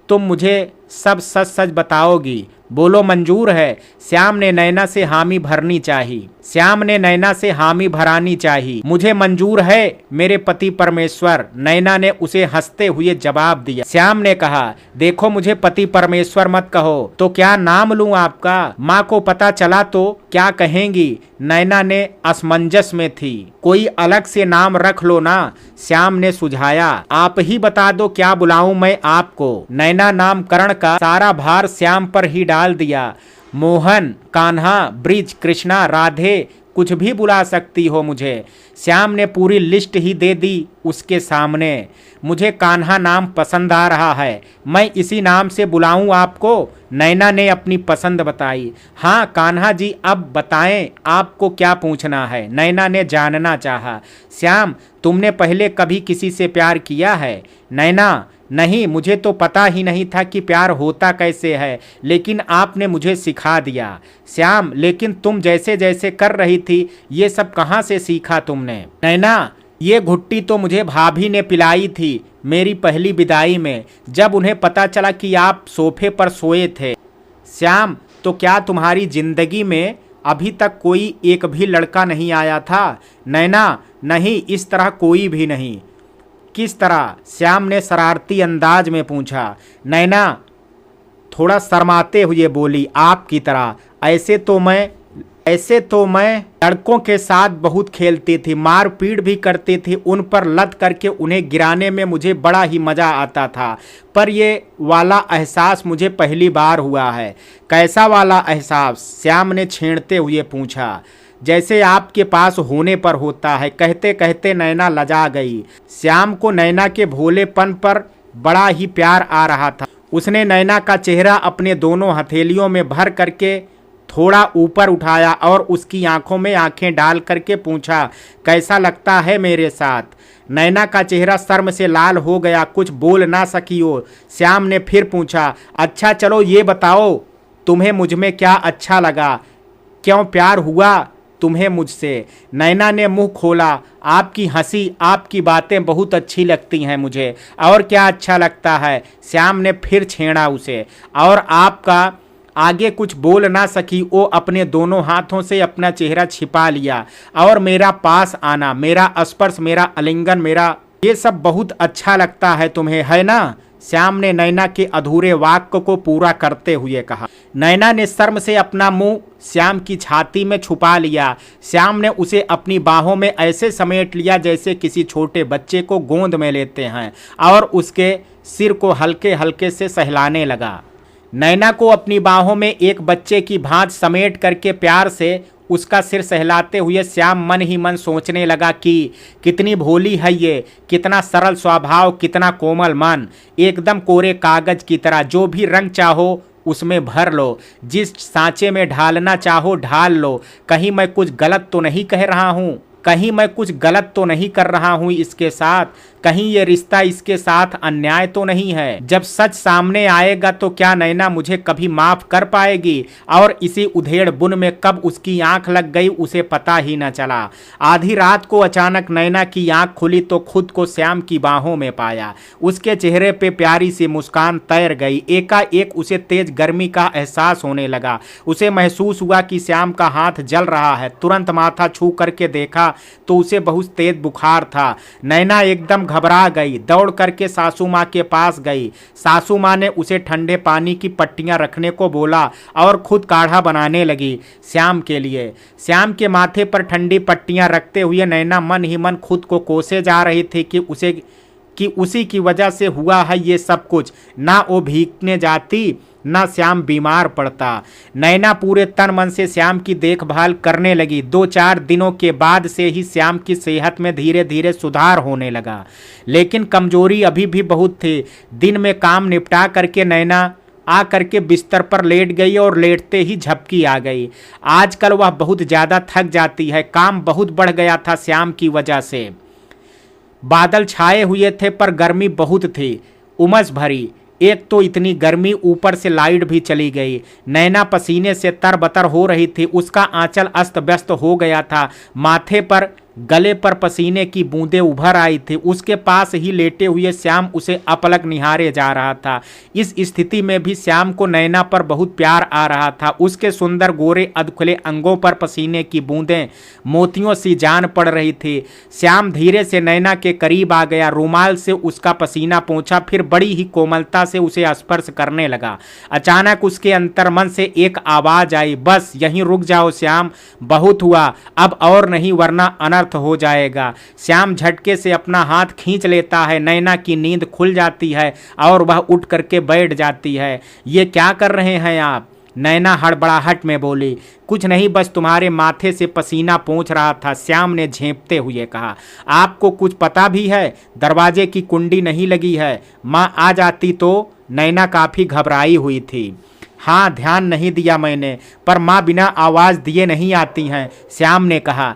तुम मुझे सब सच सच बताओगी? बोलो मंजूर है। श्याम ने नैना से हामी भरनी चाहिए। श्याम ने नैना से हामी भरानी चाहिए। मुझे मंजूर है मेरे पति परमेश्वर, नैना ने उसे हंसते हुए जवाब दिया। श्याम ने कहा, देखो मुझे पति परमेश्वर मत कहो, तो क्या नाम लूं आपका? माँ को पता चला तो क्या कहेंगी? नैना ने असमंजस में थी। कोई अलग से नाम रख लो ना, श्याम ने सुझाया। आप ही बता दो क्या बुलाऊं मैं आपको? नैना नामकरण का सारा भार श्याम पर ही डाल दिया। मोहन, कान्हा, ब्रिज, कृष्णा, राधे, कुछ भी बुला सकती हो मुझे। श्याम ने पूरी लिस्ट ही दे दी उसके सामने। मुझे कान्हा नाम पसंद आ रहा है, मैं इसी नाम से बुलाऊं आपको? नैना ने अपनी पसंद बताई। हाँ कान्हा जी, अब बताएं आपको क्या पूछना है? नैना ने जानना चाहा। श्याम, तुमने पहले कभी किसी से प्यार किया है? नैना, नहीं, मुझे तो पता ही नहीं था कि प्यार होता कैसे है, लेकिन आपने मुझे सिखा दिया। श्याम, लेकिन तुम जैसे जैसे कर रही थी ये सब कहाँ से सीखा तुमने? नैना, ये घुट्टी तो मुझे भाभी ने पिलाई थी मेरी पहली विदाई में, जब उन्हें पता चला कि आप सोफे पर सोए थे। श्याम, तो क्या तुम्हारी जिंदगी में अभी तक कोई एक भी लड़का नहीं आया था? नैना, नहीं, इस तरह कोई भी नहीं। किस तरह? श्याम ने शरारती अंदाज में पूछा। नैना थोड़ा शर्माते हुए बोली, आपकी तरह। ऐसे तो मैं लड़कों के साथ बहुत खेलती थी, मारपीट भी करती थी, उन पर लत करके उन्हें गिराने में मुझे बड़ा ही मज़ा आता था, पर ये वाला एहसास मुझे पहली बार हुआ है। कैसा वाला एहसास? श्याम ने छेड़ते हुए पूछा। जैसे आपके पास होने पर होता है। कहते कहते नैना लजा गई। श्याम को नैना के भोलेपन पर बड़ा ही प्यार आ रहा था। उसने नैना का चेहरा अपने दोनों हथेलियों में भर करके थोड़ा ऊपर उठाया और उसकी आंखों में आंखें डाल करके पूछा, कैसा लगता है मेरे साथ? नैना का चेहरा शर्म से लाल हो गया, कुछ बोल ना सकी वो। श्याम ने फिर पूछा, अच्छा चलो ये बताओ, तुम्हें मुझ में क्या अच्छा लगा? क्यों प्यार हुआ तुम्हें मुझसे? नैना ने मुंह खोला। आपकी हंसी, आपकी बातें बहुत अच्छी लगती हैं मुझे। और क्या अच्छा लगता है? श्याम ने फिर छेड़ा उसे। और आपका आगे कुछ बोल ना सकी वो अपने दोनों हाथों से अपना चेहरा छिपा लिया। और मेरा पास आना, मेरा स्पर्श, मेरा आलिंगन, मेरा ये सब बहुत अच्छा लगता है तुम्हें, है ना? श्याम ने नैना के अधूरे वाक्य को पूरा करते हुए कहा। नैना ने शर्म से अपना मुंह श्याम की छाती में छुपा लिया। श्याम ने उसे अपनी बाहों में ऐसे समेट लिया जैसे किसी छोटे बच्चे को गोंद में लेते हैं, और उसके सिर को हल्के हल्के से सहलाने लगा। नैना को अपनी बाहों में एक बच्चे की भांति समेट करके प्यार से उसका सिर सहलाते हुए श्याम मन ही मन सोचने लगा कि कितनी भोली है ये, कितना सरल स्वभाव, कितना कोमल मन, एकदम कोरे कागज की तरह। जो भी रंग चाहो उसमें भर लो, जिस सांचे में ढालना चाहो ढाल लो। कहीं मैं कुछ गलत तो नहीं कह रहा हूँ? कहीं मैं कुछ गलत तो नहीं कर रहा हूँ इसके साथ? कहीं ये रिश्ता इसके साथ अन्याय तो नहीं है? जब सच सामने आएगा तो क्या नैना मुझे कभी माफ कर पाएगी? और इसी उधेड़ बुन में कब उसकी आंख लग गई उसे पता ही न चला। आधी रात को अचानक नैना की आंख खुली तो खुद को श्याम की बाहों में पाया। उसके चेहरे पे प्यारी सी मुस्कान तैर गई। एकाएक उसे तेज गर्मी का एहसास होने लगा। उसे महसूस हुआ कि श्याम का हाथ जल रहा है। तुरंत माथा छू करके देखा तो उसे बहुत तेज बुखार था। नैना एकदम घबरा गई, दौड़ करके सासू माँ के पास गई। सासू माँ ने उसे ठंडे पानी की पट्टियां रखने को बोला और खुद काढ़ा बनाने लगी श्याम के लिए। श्याम के माथे पर ठंडी पट्टियां रखते हुए नैना मन ही मन खुद को कोसे जा रही थी कि उसी की वजह से हुआ है ये सब कुछ। ना वो भीगने जाती, ना श्याम बीमार पड़ता। नैना पूरे तन मन से श्याम की देखभाल करने लगी। 2-4 दिनों के बाद से ही श्याम की सेहत में धीरे धीरे सुधार होने लगा, लेकिन कमजोरी अभी भी बहुत थी। दिन में काम निपटा करके नैना आ करके बिस्तर पर लेट गई और लेटते ही झपकी आ गई। आजकल वह बहुत ज़्यादा थक जाती है। काम बहुत बढ़ गया था श्याम की वजह से। बादल छाए हुए थे पर गर्मी बहुत थी, उमस भरी। एक तो इतनी गर्मी, ऊपर से लाइट भी चली गई। नैना पसीने से तरबतर हो रही थी। उसका आंचल अस्त व्यस्त हो गया था। माथे पर गले पर पसीने की बूंदें उभर आई थी। उसके पास ही लेटे हुए श्याम उसे अपलक निहारे जा रहा था। इस स्थिति में भी श्याम को नैना पर बहुत प्यार आ रहा था। उसके सुंदर गोरे अधखुले अंगों पर पसीने की बूंदें मोतियों सी जान पड़ रही थी। श्याम धीरे से नैना के करीब आ गया, रुमाल से उसका पसीना पोंछा, फिर बड़ी ही कोमलता से उसे स्पर्श करने लगा। अचानक उसके अंतर्मन से एक आवाज आई, बस यहीं रुक जाओ श्याम, बहुत हुआ, अब और नहीं वरना अनर्थ हो जाएगा। श्याम झटके से अपना हाथ खींच लेता है। नैना की नींद खुल जाती है और वह उठ करके बैठ जाती है। ये क्या कर रहे हैं आप? नैना हड़बड़ाहट में बोली। कुछ नहीं, बस तुम्हारे माथे से पसीना पोंछ रहा था, श्याम ने झेंपते हुए कहा। आपको कुछ पता भी है? दरवाजे की कुंडी नहीं लगी है, माँ आ जाती तो। नैना काफ़ी घबराई हुई थी। हाँ, ध्यान नहीं दिया मैंने, पर माँ बिना आवाज़ दिए नहीं आती हैं, श्याम ने कहा।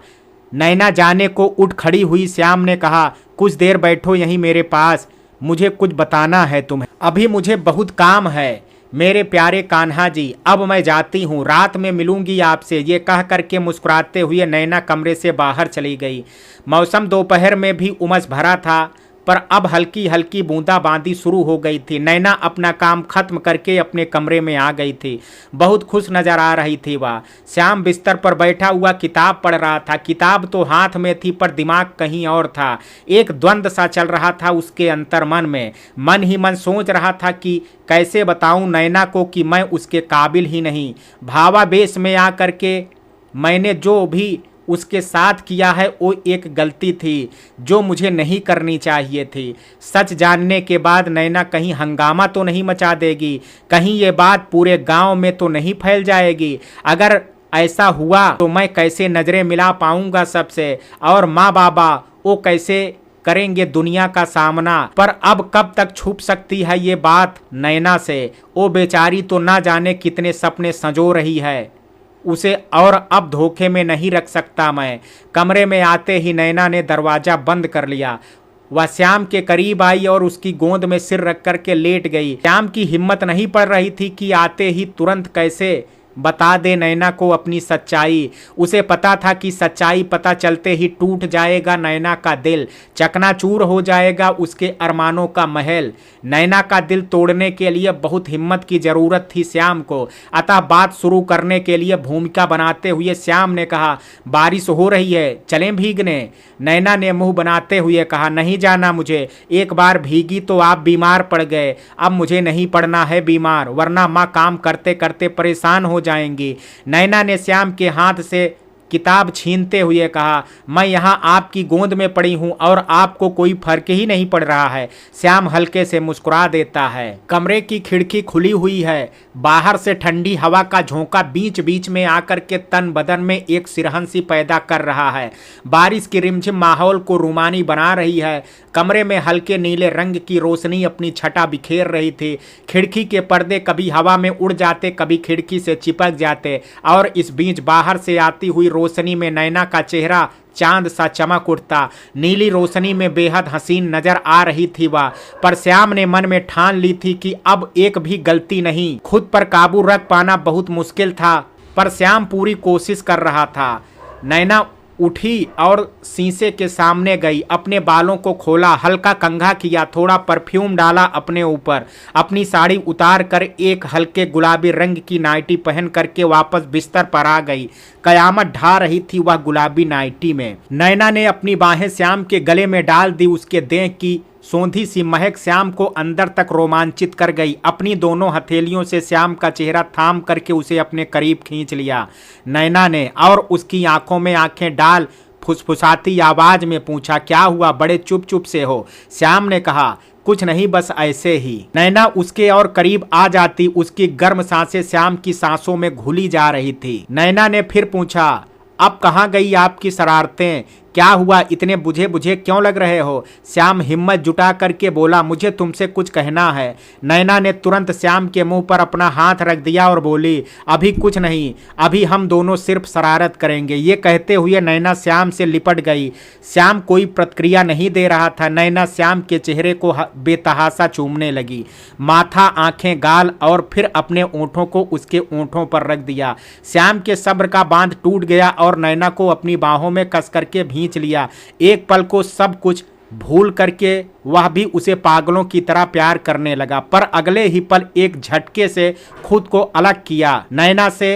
नैना जाने को उठ खड़ी हुई। श्याम ने कहा, कुछ देर बैठो यहीं मेरे पास, मुझे कुछ बताना है तुम्हें। अभी मुझे बहुत काम है मेरे प्यारे कान्हा जी, अब मैं जाती हूँ, रात में मिलूंगी आपसे। ये कह करके मुस्कुराते हुए नैना कमरे से बाहर चली गई। मौसम दोपहर में भी उमस भरा था, पर अब हल्की हल्की बूंदाबांदी शुरू हो गई थी। नैना अपना काम खत्म करके अपने कमरे में आ गई थी। बहुत खुश नजर आ रही थी वह। श्याम बिस्तर पर बैठा हुआ किताब पढ़ रहा था। किताब तो हाथ में थी पर दिमाग कहीं और था। एक द्वंद्व सा चल रहा था उसके अंतर्मन में। मन ही मन सोच रहा था कि कैसे बताऊं नैना को कि मैं उसके काबिल ही नहीं। भावावेश में आकर के मैंने जो भी उसके साथ किया है वो एक गलती थी जो मुझे नहीं करनी चाहिए थी। सच जानने के बाद नैना कहीं हंगामा तो नहीं मचा देगी, कहीं ये बात पूरे गांव में तो नहीं फैल जाएगी। अगर ऐसा हुआ तो मैं कैसे नज़रें मिला पाऊंगा सबसे, और माँ बाबा वो कैसे करेंगे दुनिया का सामना। पर अब कब तक छुप सकती है ये बात नैना से? वो बेचारी तो ना जाने कितने सपने संजो रही है उसे, और अब धोखे में नहीं रख सकता मैं। कमरे में आते ही नैना ने दरवाज़ा बंद कर लिया। वह श्याम के करीब आई और उसकी गोद में सिर रख कर के लेट गई। श्याम की हिम्मत नहीं पड़ रही थी कि आते ही तुरंत कैसे बता दे नैना को अपनी सच्चाई। उसे पता था कि सच्चाई पता चलते ही टूट जाएगा नैना का दिल, चकनाचूर हो जाएगा उसके अरमानों का महल। नैना का दिल तोड़ने के लिए बहुत हिम्मत की जरूरत थी श्याम को। अतः बात शुरू करने के लिए भूमिका बनाते हुए श्याम ने कहा, बारिश हो रही है, चलें भीगने? नैना ने मुंह बनाते हुए कहा, नहीं जाना मुझे, एक बार भीगी तो आप बीमार पड़ गए, अब मुझे नहीं पड़ना है बीमार, वरना माँ काम करते करते परेशान हो जाएंगी। नैना ने श्याम के हाथ से किताब छीनते हुए कहा, मैं यहाँ आपकी गोद में पड़ी हूँ और आपको कोई फर्क ही नहीं पड़ रहा है। श्याम हल्के से मुस्कुरा देता है। कमरे की खिड़की खुली हुई है, बाहर से ठंडी हवा का झोंका बीच बीच में आकर के तन बदन में एक सिरहन सी पैदा कर रहा है। बारिश की रिमझिम माहौल को रूमानी बना रही है। कमरे में हल्के नीले रंग की रोशनी अपनी छटा बिखेर रही थी। खिड़की के पर्दे कभी हवा में उड़ जाते, कभी खिड़की से चिपक जाते, और इस बीच बाहर से आती हुई रोशनी में नैना का चेहरा चांद सा चमक उठता। नीली रोशनी में बेहद हसीन नजर आ रही थी वह, पर श्याम ने मन में ठान ली थी कि अब एक भी गलती नहीं। खुद पर काबू रख पाना बहुत मुश्किल था, पर श्याम पूरी कोशिश कर रहा था। नैना उठी और शीशे के सामने गई, अपने बालों को खोला, हल्का कंघा किया, थोड़ा परफ्यूम डाला अपने ऊपर, अपनी साड़ी उतार कर एक हल्के गुलाबी रंग की नाइटी पहन करके वापस बिस्तर पर आ गई। कयामत ढा रही थी वह गुलाबी नाइटी में। नैना ने अपनी बाहें श्याम के गले में डाल दी। उसके देह की सौंधी सी महक श्याम को अंदर तक रोमांचित कर गई। अपनी दोनों हथेलियों से श्याम का चेहरा थाम करके उसे अपने करीब खींच लिया नैना ने, और उसकी आंखों में आंखें डाल फुसफुसाती आवाज में पूछा, क्या हुआ, बड़े चुप चुप से हो? श्याम ने कहा, कुछ नहीं, बस ऐसे ही। नैना उसके और करीब आ जाती। उसकी गर्म सांसें श्याम की सांसों में घुली जा रही थी। नैना ने फिर पूछा, अब कहाँ गई आपकी शरारतें? क्या हुआ, इतने बुझे बुझे क्यों लग रहे हो? श्याम हिम्मत जुटा करके बोला, मुझे तुमसे कुछ कहना है। नैना ने तुरंत श्याम के मुंह पर अपना हाथ रख दिया और बोली, अभी कुछ नहीं, अभी हम दोनों सिर्फ शरारत करेंगे। ये कहते हुए नैना श्याम से लिपट गई। श्याम कोई प्रतिक्रिया नहीं दे रहा था। नैना श्याम के चेहरे को बेतहासा चूमने लगी, माथा, आंखें, गाल, और फिर अपने ओंठों को उसके ओंठों पर रख दिया। श्याम के सब्र का बांध टूट गया और नैना को अपनी बाहों में कस करके खींच लिया। एक पल को सब कुछ भूल करके वह भी उसे पागलों की तरह प्यार करने लगा, पर अगले ही पल एक झटके से खुद को अलग किया नैना से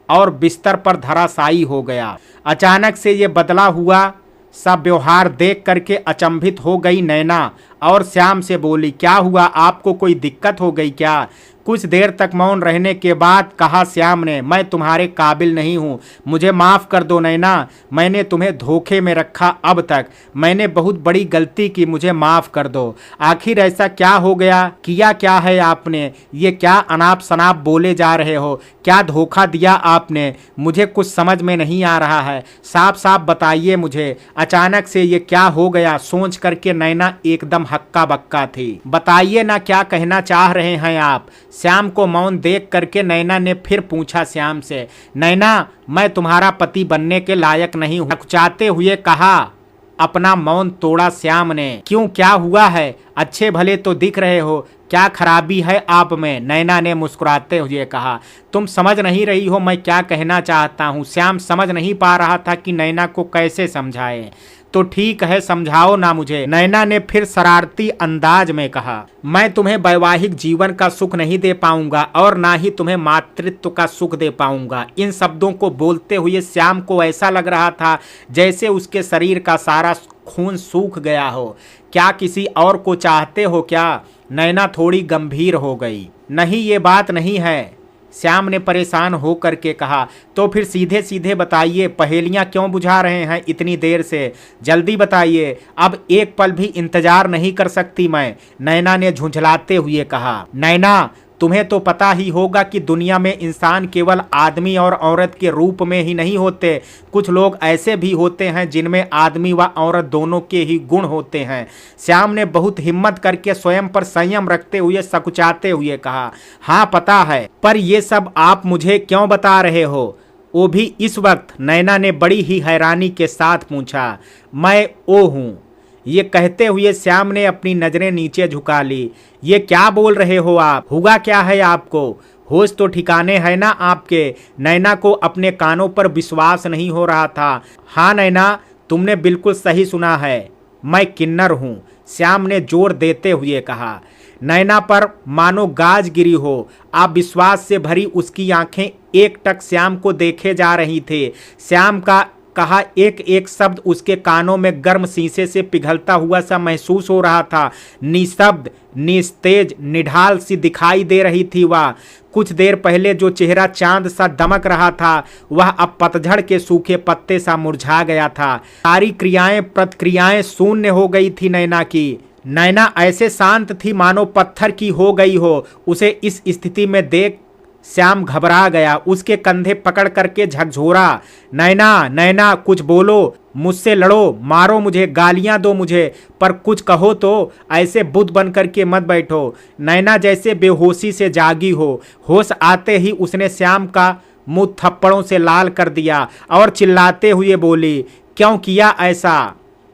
और बिस्तर पर धराशायी हो गया। अचानक से ये बदला हुआ सब व्यवहार देख करके अचंभित हो गई नैना और श्याम से बोली, क्या हुआ, आपको कोई दिक्कत हो गई क्या? कुछ देर तक मौन रहने के बाद कहा श्याम ने, मैं तुम्हारे काबिल नहीं हूँ, मुझे माफ़ कर दो नैना, मैंने तुम्हें धोखे में रखा अब तक, मैंने बहुत बड़ी गलती की, मुझे माफ़ कर दो। आखिर ऐसा क्या हो गया, किया क्या है आपने, ये क्या अनाप शनाप बोले जा रहे हो, क्या धोखा दिया आपने, मुझे कुछ समझ में नहीं आ रहा है, साफ साफ बताइए मुझे, अचानक से ये क्या हो गया? सोच करके नैना एकदम हक्का बक्का थी। बताइए ना, क्या कहना चाह रहे हैं आप? श्याम को मौन देख करके नैना ने फिर पूछा श्याम से, नैना, मैं तुम्हारा पति बनने के लायक नहीं हूँ, चाहते हुए कहा। अपना मौन तोड़ा श्याम ने। क्यों, क्या हुआ है? अच्छे भले तो दिख रहे हो, क्या खराबी है आप में? नैना ने मुस्कुराते हुए कहा। तुम समझ नहीं रही हो मैं क्या कहना चाहता हूँ। श्याम समझ नहीं पा रहा था कि नैना को कैसे समझाए। तो ठीक है, समझाओ ना मुझे, नैना ने फिर शरारती अंदाज में कहा। मैं तुम्हें वैवाहिक जीवन का सुख नहीं दे पाऊंगा और ना ही तुम्हें मातृत्व का सुख दे पाऊंगा। इन शब्दों को बोलते हुए श्याम को ऐसा लग रहा था जैसे उसके शरीर का सारा खून सूख गया हो। क्या किसी और को चाहते हो क्या? नैना थोड़ी गंभीर हो गई। नहीं, ये बात नहीं है, श्याम ने परेशान हो करके कहा। तो फिर सीधे सीधे बताइए, पहेलियां क्यों बुझा रहे हैं इतनी देर से? जल्दी बताइए, अब एक पल भी इंतजार नहीं कर सकती मैं, नैना ने झुंझलाते हुए कहा। नैना, तुम्हें तो पता ही होगा कि दुनिया में इंसान केवल आदमी और औरत के रूप में ही नहीं होते, कुछ लोग ऐसे भी होते हैं जिनमें आदमी व औरत दोनों के ही गुण होते हैं। श्याम ने बहुत हिम्मत करके स्वयं पर संयम रखते हुए सकुचाते हुए कहा। हाँ पता है, पर ये सब आप मुझे क्यों बता रहे हो, वो भी इस वक्त? नैना ने बड़ी ही हैरानी के साथ पूछा। मैं वो हूँ। ये कहते हुए श्याम ने अपनी नजरें नीचे झुका ली। ये क्या बोल रहे हो आप? हुआ क्या है आपको? होश तो ठिकाने है ना आपके? नैना को अपने कानों पर विश्वास नहीं हो रहा था। हाँ नैना, तुमने बिल्कुल सही सुना है, मैं किन्नर हूँ, श्याम ने जोर देते हुए कहा। नैना पर मानो गाज गिरी हो। आप विश्वास से भरी उसकी आंखें एकटक श्याम को देखे जा रही थे। श्याम का कहा एक एक शब्द उसके कानों में गर्म शीशे से पिघलता हुआ सा महसूस हो रहा था। निशब्द, निस्तेज, निढाल सी दिखाई दे रही थी वह। कुछ देर पहले जो चेहरा चांद सा दमक रहा था वह अब पतझड़ के सूखे पत्ते सा मुरझा गया था। सारी क्रियाएं प्रतिक्रियाएं शून्य हो गई थी नैना की। नैना ऐसे शांत थी मानो पत्थर की हो गई हो। उसे इस स्थिति में देख श्याम घबरा गया, उसके कंधे पकड़ करके झकझोरा। नैना, नैना, कुछ बोलो, मुझसे लड़ो, मारो मुझे, गालियां दो मुझे, पर कुछ कहो तो, ऐसे बुद्ध बन करके मत बैठो। नैना जैसे बेहोशी से जागी हो। होश आते ही उसने श्याम का मुंह थप्पड़ों से लाल कर दिया और चिल्लाते हुए बोली, क्यों किया ऐसा?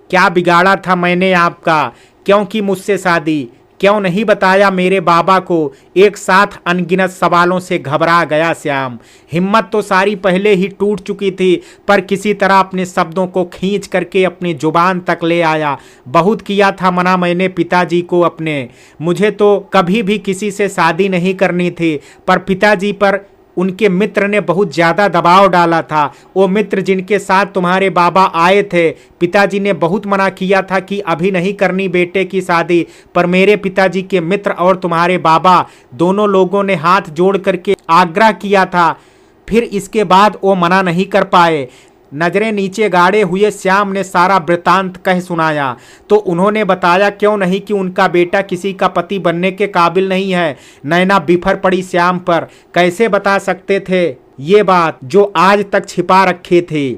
क्या बिगाड़ा था मैंने आपका? क्यों की मुझसे शादी? क्यों नहीं बताया मेरे बाबा को? एक साथ अनगिनत सवालों से घबरा गया श्याम। हिम्मत तो सारी पहले ही टूट चुकी थी, पर किसी तरह अपने शब्दों को खींच करके अपनी जुबान तक ले आया। बहुत किया था मना मैंने पिताजी को अपने, मुझे तो कभी भी किसी से शादी नहीं करनी थी, पर पिताजी पर उनके मित्र ने बहुत ज़्यादा दबाव डाला था। वो मित्र जिनके साथ तुम्हारे बाबा आए थे, पिताजी ने बहुत मना किया था कि अभी नहीं करनी बेटे की शादी, पर मेरे पिताजी के मित्र और तुम्हारे बाबा दोनों लोगों ने हाथ जोड़ करके आग्रह किया था। फिर इसके बाद वो मना नहीं कर पाए। नजरें नीचे गाड़े हुए श्याम ने सारा वृतांत कह सुनाया। तो उन्होंने बताया क्यों नहीं कि उनका बेटा किसी का पति बनने के काबिल नहीं है। नैना बिफर पड़ी श्याम पर। कैसे बता सकते थे ये बात जो आज तक छिपा रखे थे?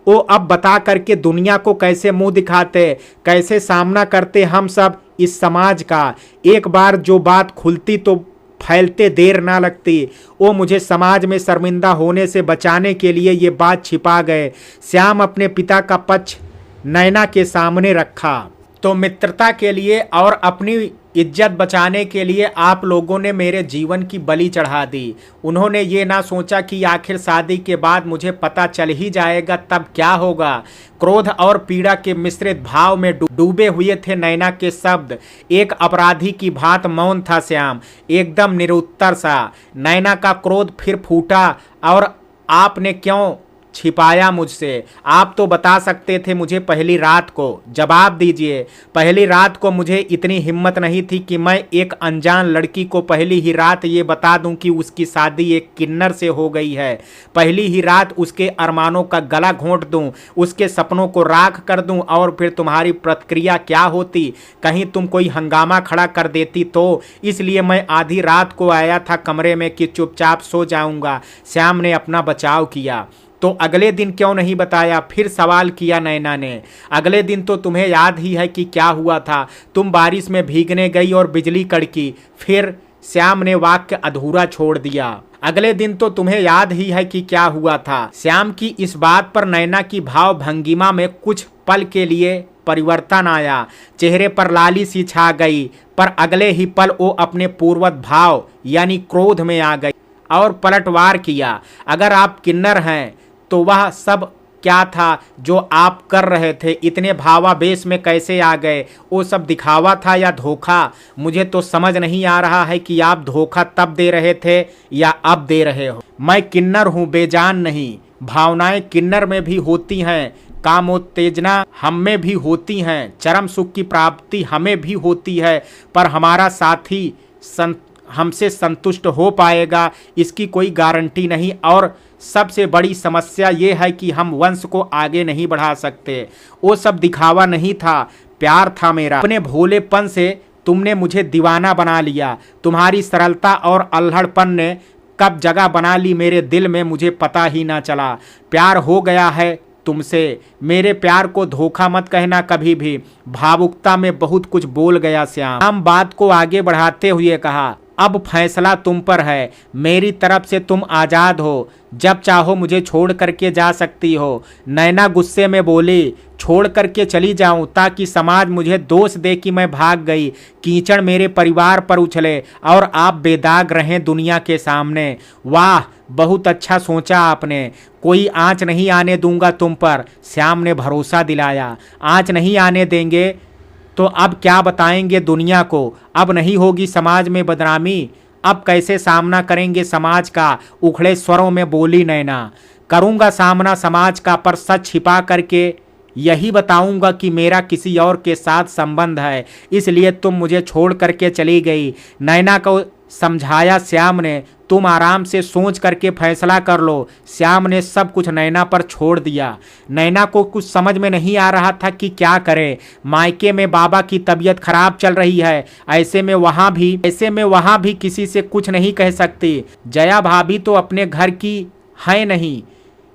वो अब बता करके दुनिया को कैसे मुंह दिखाते, कैसे सामना करते हम सब इस समाज का? एक बार जो बात खुलती तो फैलते देर ना लगती। वो मुझे समाज में शर्मिंदा होने से बचाने के लिए ये बात छिपा गए। श्याम अपने पिता का पक्ष नैना के सामने रखा तो मित्रता के लिए और अपनी इज्जत बचाने के लिए आप लोगों ने मेरे जीवन की बलि चढ़ा दी। उन्होंने ये ना सोचा कि आखिर शादी के बाद मुझे पता चल ही जाएगा तब क्या होगा। क्रोध और पीड़ा के मिश्रित भाव में डूबे हुए थे नैना के शब्द। एक अपराधी की भांति मौन था श्याम, एकदम निरुत्तर सा। नैना का क्रोध फिर फूटा। और आपने क्यों छिपाया मुझसे? आप तो बता सकते थे मुझे पहली रात को। जवाब दीजिए। पहली रात को मुझे इतनी हिम्मत नहीं थी कि मैं एक अनजान लड़की को पहली ही रात ये बता दूं कि उसकी शादी एक किन्नर से हो गई है। पहली ही रात उसके अरमानों का गला घोंट दूं, उसके सपनों को राख कर दूं। और फिर तुम्हारी प्रतिक्रिया क्या होती? कहीं तुम कोई हंगामा खड़ा कर देती तो। इसलिए मैं आधी रात को आया था कमरे में कि चुपचाप सो जाऊंगा। श्याम ने अपना बचाव किया। तो अगले दिन क्यों नहीं बताया? फिर सवाल किया नैना ने। अगले दिन तो तुम्हें याद ही है कि क्या हुआ था। तुम बारिश में भीगने गई और बिजली कड़की। फिर श्याम ने वाक्य अधूरा छोड़ दिया। अगले दिन तो तुम्हें याद ही है कि क्या हुआ था। श्याम की इस बात पर नैना की भाव भंगिमा में कुछ पल के लिए परिवर्तन आया। चेहरे पर लाली सी छा गई। पर अगले ही पल वो अपने पूर्वत भाव यानी क्रोध में आ गई और पलटवार किया। अगर आप किन्नर हैं तो वह सब क्या था जो आप कर रहे थे? इतने भावावेश में कैसे आ गए? वो सब दिखावा था या धोखा? मुझे तो समझ नहीं आ रहा है कि आप धोखा तब दे रहे थे या अब दे रहे हो। मैं किन्नर हूँ, बेजान नहीं। भावनाएं किन्नर में भी होती हैं, कामोत्तेजना हम में भी होती हैं, चरम सुख की प्राप्ति हमें भी होती है। पर हमारा साथी हमसे संतुष्ट हो पाएगा इसकी कोई गारंटी नहीं। और सबसे बड़ी समस्या ये है कि हम वंश को आगे नहीं बढ़ा सकते। वो सब दिखावा नहीं था, प्यार था मेरा। अपने भोलेपन से तुमने मुझे दीवाना बना लिया। तुम्हारी सरलता और अल्हड़पन ने कब जगह बना ली मेरे दिल में मुझे पता ही ना चला। प्यार हो गया है तुमसे। मेरे प्यार को धोखा मत कहना कभी भी। भावुकता में बहुत कुछ बोल गया श्याम। बात को आगे बढ़ाते हुए कहा, अब फैसला तुम पर है। मेरी तरफ से तुम आज़ाद हो। जब चाहो मुझे छोड़ करके जा सकती हो। नैना गुस्से में बोली, छोड़ करके चली जाऊं ताकि समाज मुझे दोष दे कि मैं भाग गई, कीचड़ मेरे परिवार पर उछले और आप बेदाग रहें दुनिया के सामने। वाह, बहुत अच्छा सोचा आपने। कोई आंच नहीं आने दूंगा तुम पर। श्याम ने भरोसा दिलाया। आंच नहीं आने देंगे तो अब क्या बताएंगे दुनिया को? अब नहीं होगी समाज में बदनामी। अब कैसे सामना करेंगे समाज का? उखड़े स्वरों में बोली नैना। करूंगा सामना समाज का, पर सच छिपा करके यही बताऊंगा कि मेरा किसी और के साथ संबंध है, इसलिए तुम मुझे छोड़ करके चली गई। नैना को समझाया श्याम ने। तुम आराम से सोच करके फैसला कर लो। श्याम ने सब कुछ नैना पर छोड़ दिया। नैना को कुछ समझ में नहीं आ रहा था कि क्या करे। मायके में बाबा की तबीयत खराब चल रही है, ऐसे में वहाँ भी किसी से कुछ नहीं कह सकती। जया भाभी तो अपने घर की है नहीं,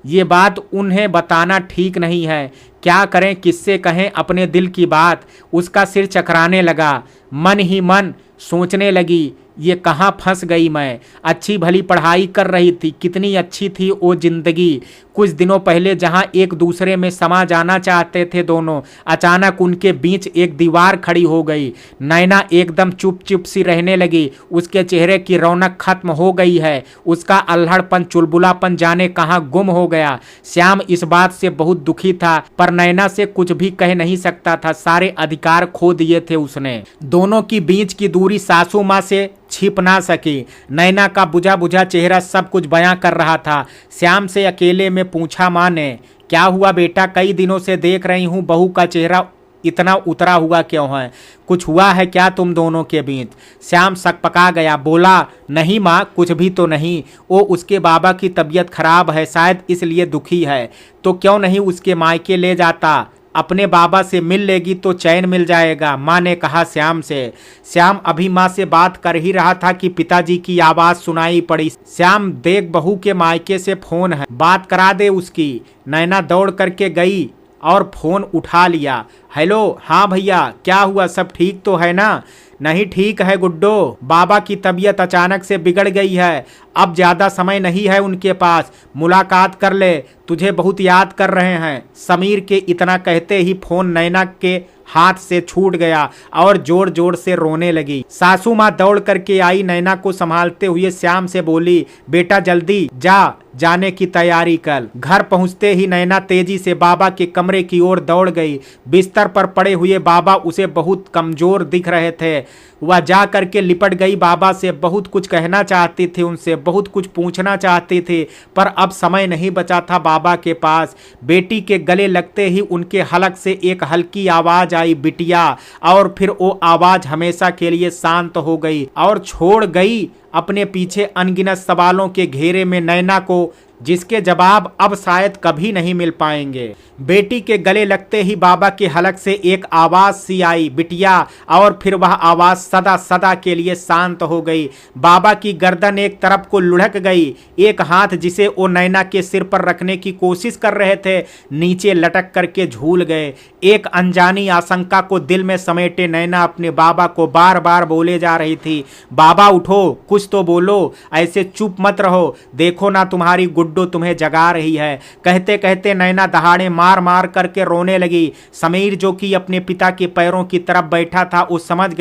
ये बात उन्हें बताना ठीक नहीं है। क्या करें, किससे कहें अपने दिल की बात? उसका सिर चकराने लगा। मन ही मन सोचने लगी, ये कहाँ फंस गई मैं। अच्छी भली पढ़ाई कर रही थी, कितनी अच्छी थी वो जिंदगी। कुछ दिनों पहले जहाँ एक दूसरे में समा जाना चाहते थे दोनों, अचानक उनके बीच एक दीवार खड़ी हो गई। नैना एकदम चुप चुप सी रहने लगी। उसके चेहरे की रौनक खत्म हो गई है। उसका अल्हड़पन, चुलबुलापन जाने कहाँ गुम हो गया। श्याम इस बात से बहुत दुखी था, पर नैना से कुछ भी कह नहीं सकता था। सारे अधिकार खो दिए थे उसने। दोनों की बीच की दूरी सासू माँ से छिप ना सकी। नैना का बुझा बुझा चेहरा सब कुछ बयां कर रहा था। श्याम से अकेले में पूछा माँ ने, क्या हुआ बेटा? कई दिनों से देख रही हूँ बहू का चेहरा इतना उतरा हुआ क्यों है? कुछ हुआ है क्या तुम दोनों के बीच? श्याम सकपका गया, बोला, नहीं माँ, कुछ भी तो नहीं। वो उसके बाबा की तबीयत खराब है, शायद इसलिए दुखी है। तो क्यों नहीं उसके मायके ले जाता? अपने बाबा से मिल लेगी तो चैन मिल जाएगा, माँ ने कहा श्याम से। श्याम अभी माँ से बात कर ही रहा था कि पिताजी की आवाज़ सुनाई पड़ी। श्याम, देख बहू के मायके से फोन है, बात करा दे उसकी। नैना दौड़ करके गई और फोन उठा लिया। हेलो, हाँ भैया, क्या हुआ? सब ठीक तो है ना? नहीं ठीक है गुड्डो, बाबा की तबीयत अचानक से बिगड़ गई है, अब ज्यादा समय नहीं है उनके पास, मुलाकात कर ले, तुझे बहुत याद कर रहे हैं। समीर के इतना कहते ही फोन नैना के हाथ से छूट गया और जोर जोर से रोने लगी। सासू माँ दौड़ करके आई, नैना को संभालते हुए श्याम से बोली, बेटा जल्दी जा, जाने की तैयारी कर। घर पहुंचते ही नैना तेजी से बाबा के कमरे की ओर दौड़ गई। बिस्तर पर पड़े हुए बाबा उसे बहुत कमजोर दिख रहे थे। वह जा करके लिपट गई बाबा से, बहुत कुछ कहना चाहती थी, उनसे बहुत कुछ पूछना चाहती थी, पर अब समय नहीं बचा था बाबा के पास। बेटी के गले लगते ही उनके हलक से एक हल्की आवाज आई, बिटिया, और फिर वो आवाज हमेशा के लिए शांत हो गई और छोड़ गई अपने पीछे अनगिनत सवालों के घेरे में नैना को, जिसके जवाब अब शायद कभी नहीं मिल पाएंगे। बेटी के गले लगते ही बाबा के हलक से एक आवाज सी आई, बिटिया, और फिर वह आवाज सदा सदा के लिए शांत हो गई। बाबा की गर्दन एक तरफ को लुढ़क गई, एक हाथ जिसे वो नैना के सिर पर रखने की कोशिश कर रहे थे नीचे लटक करके झूल गए। एक अनजानी आशंका को दिल में समेटे नैना अपने बाबा को बार बार बोले जा रही थी, बाबा उठो, कुछ तो बोलो, ऐसे चुप मत रहो, देखो ना तुम्हारी गुड्डो तुम्हें जगा रही है। कहते कहते नैना दहाड़े मार मार करके रोने लगी। समीर जो कि अपने पिता के पैरों की तरफ बैठा था, वो समझ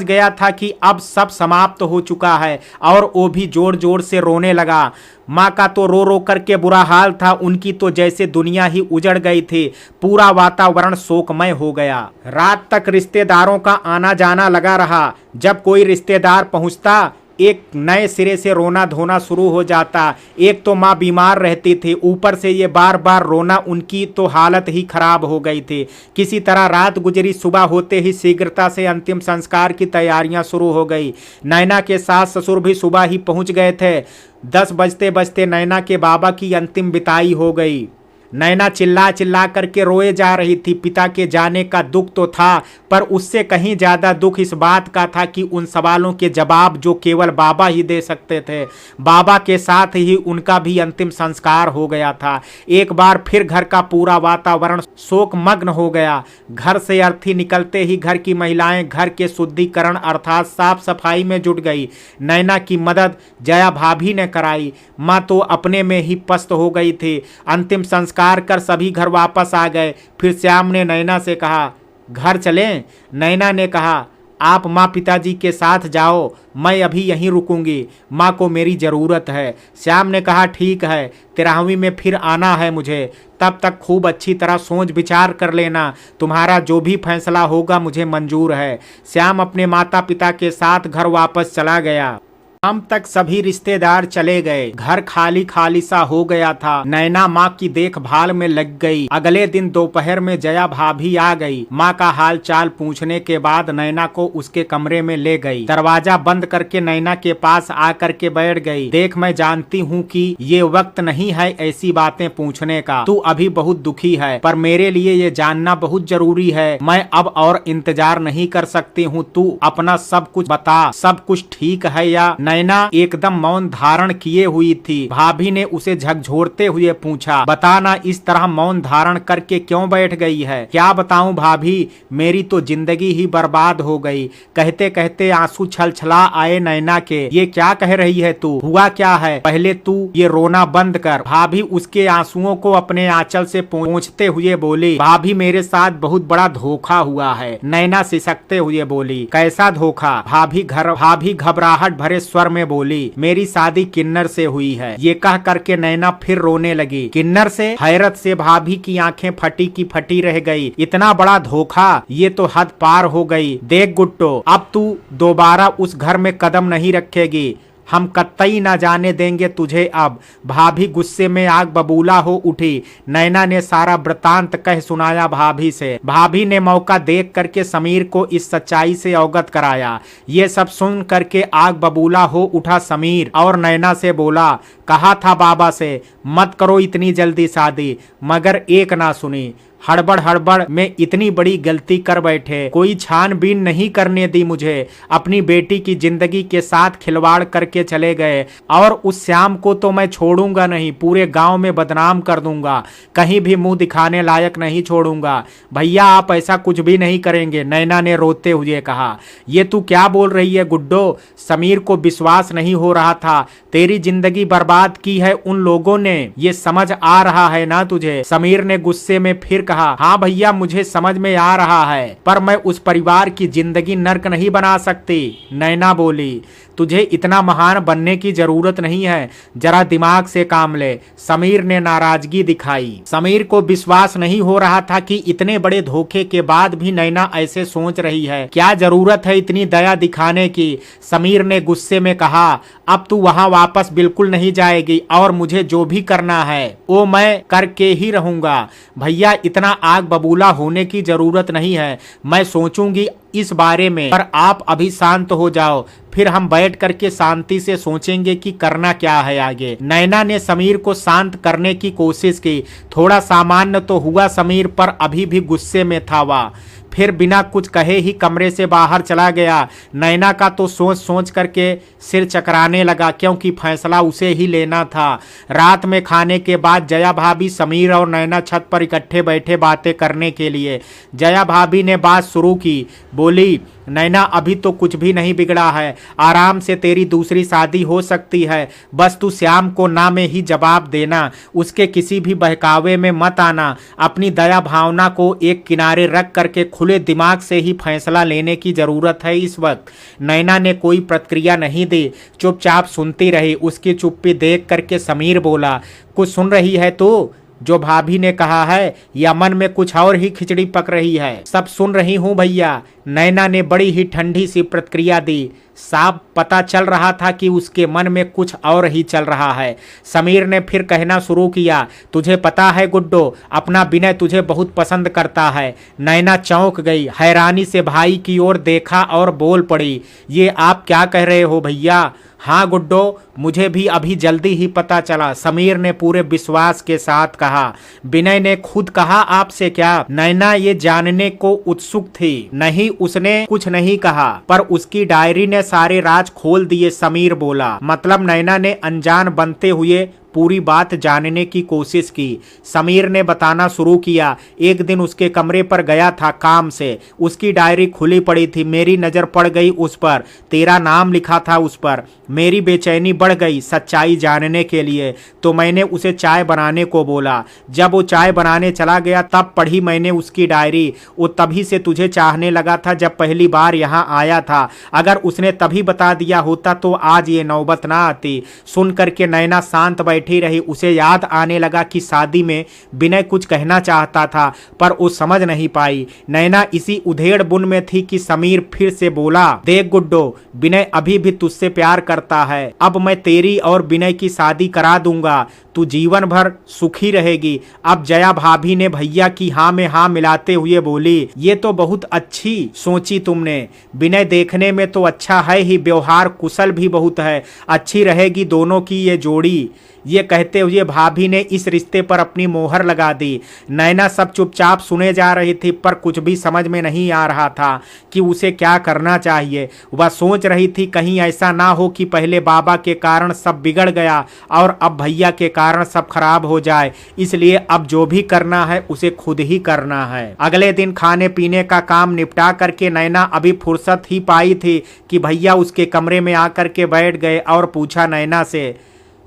गया था कि अब सब समाप्त हो चुका है और वो भी जोर जोर से रोने लगा। माँ का तो रो रो करके बुरा हाल था, उनकी तो जैसे दुनिया ही उजड़ गई थी, पूरा वातावरण शोकमय हो गया। रात तक रिश्तेदारों का आना जाना लगा रहा। जब कोई रिश्तेदार पहुंचता एक नए सिरे से रोना धोना शुरू हो जाता। एक तो माँ बीमार रहती थी, ऊपर से ये बार बार रोना, उनकी तो हालत ही खराब हो गई थी। किसी तरह रात गुजरी, सुबह होते ही शीघ्रता से अंतिम संस्कार की तैयारियां शुरू हो गई। नैना के सास ससुर भी सुबह ही पहुंच गए थे। 10 बजते बजते नैना के बाबा की अंतिम बिताई हो गई। नैना चिल्ला चिल्ला करके रोए जा रही थी। पिता के जाने का दुख तो था, पर उससे कहीं ज्यादा दुख इस बात का था कि उन सवालों के जवाब जो केवल बाबा ही दे सकते थे। बाबा के साथ ही उनका भी अंतिम संस्कार हो गया था। एक बार फिर घर का पूरा वातावरण शोकमग्न हो गया। घर से अर्थी निकलते ही घर की महिलाएं घर के शुद्धिकरण अर्थात साफ सफाई में जुट गई। नैना की मदद जया भाभी ने कराई। माँ तो अपने में ही पस्त हो गई थी। अंतिम संस्कार कर सभी घर वापस आ गए। फिर श्याम ने नैना से कहा, घर चलें? नैना ने कहा, आप माँ पिताजी के साथ जाओ, मैं अभी यहीं रुकूंगी, माँ को मेरी ज़रूरत है। श्याम ने कहा, ठीक है, 13वीं में फिर आना है मुझे, तब तक खूब अच्छी तरह सोच विचार कर लेना, तुम्हारा जो भी फैसला होगा मुझे मंजूर है। श्याम अपने माता पिता के साथ घर वापस चला गया। शाम तक सभी रिश्तेदार चले गए। घर खाली खाली सा हो गया था। नैना माँ की देखभाल में लग गई। अगले दिन दोपहर में जया भाभी आ गई। माँ का हाल चाल पूछने के बाद नैना को उसके कमरे में ले गई। दरवाजा बंद करके नैना के पास आकर के बैठ गई। देख, मैं जानती हूँ कि ये वक्त नहीं है ऐसी बातें पूछने का, तू अभी बहुत दुखी है, पर मेरे लिए ये जानना बहुत जरूरी है। मैं अब और इंतजार नहीं कर सकती हूँ, तू अपना सब कुछ बता, सब कुछ ठीक है या? नैना एकदम मौन धारण किए हुई थी। भाभी ने उसे झकझोरते हुए पूछा, बताना, इस तरह मौन धारण करके क्यों बैठ गई है? क्या बताऊं भाभी, मेरी तो जिंदगी ही बर्बाद हो गई। कहते कहते आंसू छलछला आए नैना के। ये क्या कह रही है तू? हुआ क्या है? पहले तू ये रोना बंद कर। भाभी उसके आंसुओं को अपने आंचल से पोंछते हुए बोली, भाभी मेरे साथ बहुत बड़ा धोखा हुआ है। नैना सिसकते हुए बोली, कैसा धोखा? भाभी घबराहट भरे स्वर में बोली, मेरी शादी किन्नर से हुई है। ये कह करके नैना फिर रोने लगी। किन्नर से? हैरत से भाभी की आंखें फटी की फटी रह गई। इतना बड़ा धोखा, ये तो हद पार हो गई। देख गुट्टो, अब तू दोबारा उस घर में कदम नहीं रखेगी, हम कतई ना जाने देंगे तुझे अब। भाभी गुस्से में आग बबूला हो उठी। नैना ने सारा वृतांत कह सुनाया भाभी से। भाभी ने मौका देख करके समीर को इस सच्चाई से अवगत कराया। ये सब सुन करके आग बबूला हो उठा समीर और नैना से बोला, कहा था बाबा से मत करो इतनी जल्दी शादी, मगर एक ना सुनी। हड़बड़ हड़बड़ में इतनी बड़ी गलती कर बैठे, कोई छानबीन नहीं करने दी मुझे, अपनी बेटी की जिंदगी के साथ खिलवाड़ करके चले गए। और उस श्याम को तो मैं छोड़ूंगा नहीं, पूरे गांव में बदनाम कर दूंगा, कहीं भी मुंह दिखाने लायक नहीं छोड़ूंगा। भैया आप ऐसा कुछ भी नहीं करेंगे, नैना ने रोते हुए कहा। ये तू क्या बोल रही है गुड्डो? समीर को विश्वास नहीं हो रहा था। तेरी जिंदगी बर्बाद की है उन लोगों ने, ये समझ आ रहा है ना तुझे? समीर ने गुस्से में फिर कहा। हाँ भैया मुझे समझ में आ रहा है, पर मैं उस परिवार की जिंदगी नर्क नहीं बना सकती। नैना बोली। तुझे इतना महान बनने की जरूरत नहीं है, जरा दिमाग से काम ले। समीर ने नाराजगी दिखाई। समीर को विश्वास नहीं हो रहा था कि इतने बड़े धोखे के बाद भी नैना ऐसे सोच रही है। क्या जरूरत है इतनी दया दिखाने की? समीर ने गुस्से में कहा। अब तू वहां वापस बिल्कुल नहीं जाएगी और मुझे जो भी करना है वो मैं करके ही रहूंगा। भैया इतना आग बबूला होने की जरूरत नहीं है, मैं सोचूंगी इस बारे में, पर आप अभी शांत हो जाओ, फिर हम बैठ करके शांति से सोचेंगे कि करना क्या है आगे। नैना ने समीर को शांत करने की कोशिश की। थोड़ा सामान्य तो हुआ समीर, पर अभी भी गुस्से में था वह। फिर बिना कुछ कहे ही कमरे से बाहर चला गया। नैना का तो सोच सोच करके सिर चकराने लगा, क्योंकि फैसला उसे ही लेना था। रात में खाने के बाद जया भाभी, समीर और नैना छत पर इकट्ठे बैठे बातें करने के लिए। जया भाभी ने बात शुरू की, बोली नैना अभी तो कुछ भी नहीं बिगड़ा है, आराम से तेरी दूसरी शादी हो सकती है, बस तू श्याम को ना में ही जवाब देना, उसके किसी भी बहकावे में मत आना। अपनी दया भावना को एक किनारे रख करके खुले दिमाग से ही फैसला लेने की जरूरत है इस वक्त। नैना ने कोई प्रतिक्रिया नहीं दी, चुपचाप सुनती रही। उसकी चुप्पी देख करके समीर बोला, कुछ सुन रही है तू जो भाभी ने कहा है, या मन में कुछ और ही खिचड़ी पक रही है? सब सुन रही हूँ भैया, नैना ने बड़ी ही ठंडी सी प्रतिक्रिया दी। साफ पता चल रहा था कि उसके मन में कुछ और ही चल रहा है। समीर ने फिर कहना शुरू किया, तुझे पता है गुड्डो, अपना विनय तुझे बहुत पसंद करता है। नैना चौंक गई, हैरानी से भाई की ओर देखा और बोल पड़ी, ये आप क्या कह रहे हो भैया? हाँ गुड्डो, मुझे भी अभी जल्दी ही पता चला, समीर ने पूरे विश्वास के साथ कहा। विनय ने खुद कहा आपसे क्या? नैना ये जानने को उत्सुक थी। नहीं, उसने कुछ नहीं कहा, पर उसकी डायरी ने सारे राज खोल दिए। समीर बोला। मतलब नैना ने अनजान बनते हुए पूरी बात जानने की कोशिश की। समीर ने बताना शुरू किया, एक दिन उसके कमरे पर गया था काम से, उसकी डायरी खुली पड़ी थी, मेरी नज़र पड़ गई उस पर, तेरा नाम लिखा था उस पर। मेरी बेचैनी बढ़ गई सच्चाई जानने के लिए, तो मैंने उसे चाय बनाने को बोला। जब वो चाय बनाने चला गया तब पढ़ी मैंने उसकी डायरी। वो तभी से तुझे चाहने लगा था जब पहली बार यहाँ आया था। अगर उसने तभी बता दिया होता तो आज ये नौबत ना आती। सुन करके नैना शांत बैठी रही। उसे याद आने लगा कि शादी में विनय कुछ कहना चाहता था, पर वो समझ नहीं पाई। नैना इसी उधेड़ बुन में थी कि समीर फिर से बोला, देख गुड्डो, विनय अभी भी तुझसे प्यार करता है। अब मैं तेरी और विनय की शादी करा दूंगा, तू जीवन भर सुखी रहेगी। अब जया भाभी ने भैया की हाँ में हाँ मिलाते हुए बोली, ये तो बहुत अच्छी सोची तुमने। विनय देखने में तो अच्छा है ही, व्यवहार कुशल भी बहुत है, अच्छी रहेगी दोनों की ये जोड़ी। ये कहते हुए भाभी ने इस रिश्ते पर अपनी मोहर लगा दी। नैना सब चुपचाप सुने जा रही थी, पर कुछ भी समझ में नहीं आ रहा था कि उसे क्या करना चाहिए। वह सोच रही थी कहीं ऐसा ना हो कि पहले बाबा के कारण सब बिगड़ गया और अब भैया के कारण सब खराब हो जाए। इसलिए अब जो भी करना है उसे खुद ही करना है। अगले दिन खाने पीने का काम निपटा करके नैना अभी फुर्सत ही पाई थी कि भैया उसके कमरे में आकर के बैठ गए और पूछा नैना से,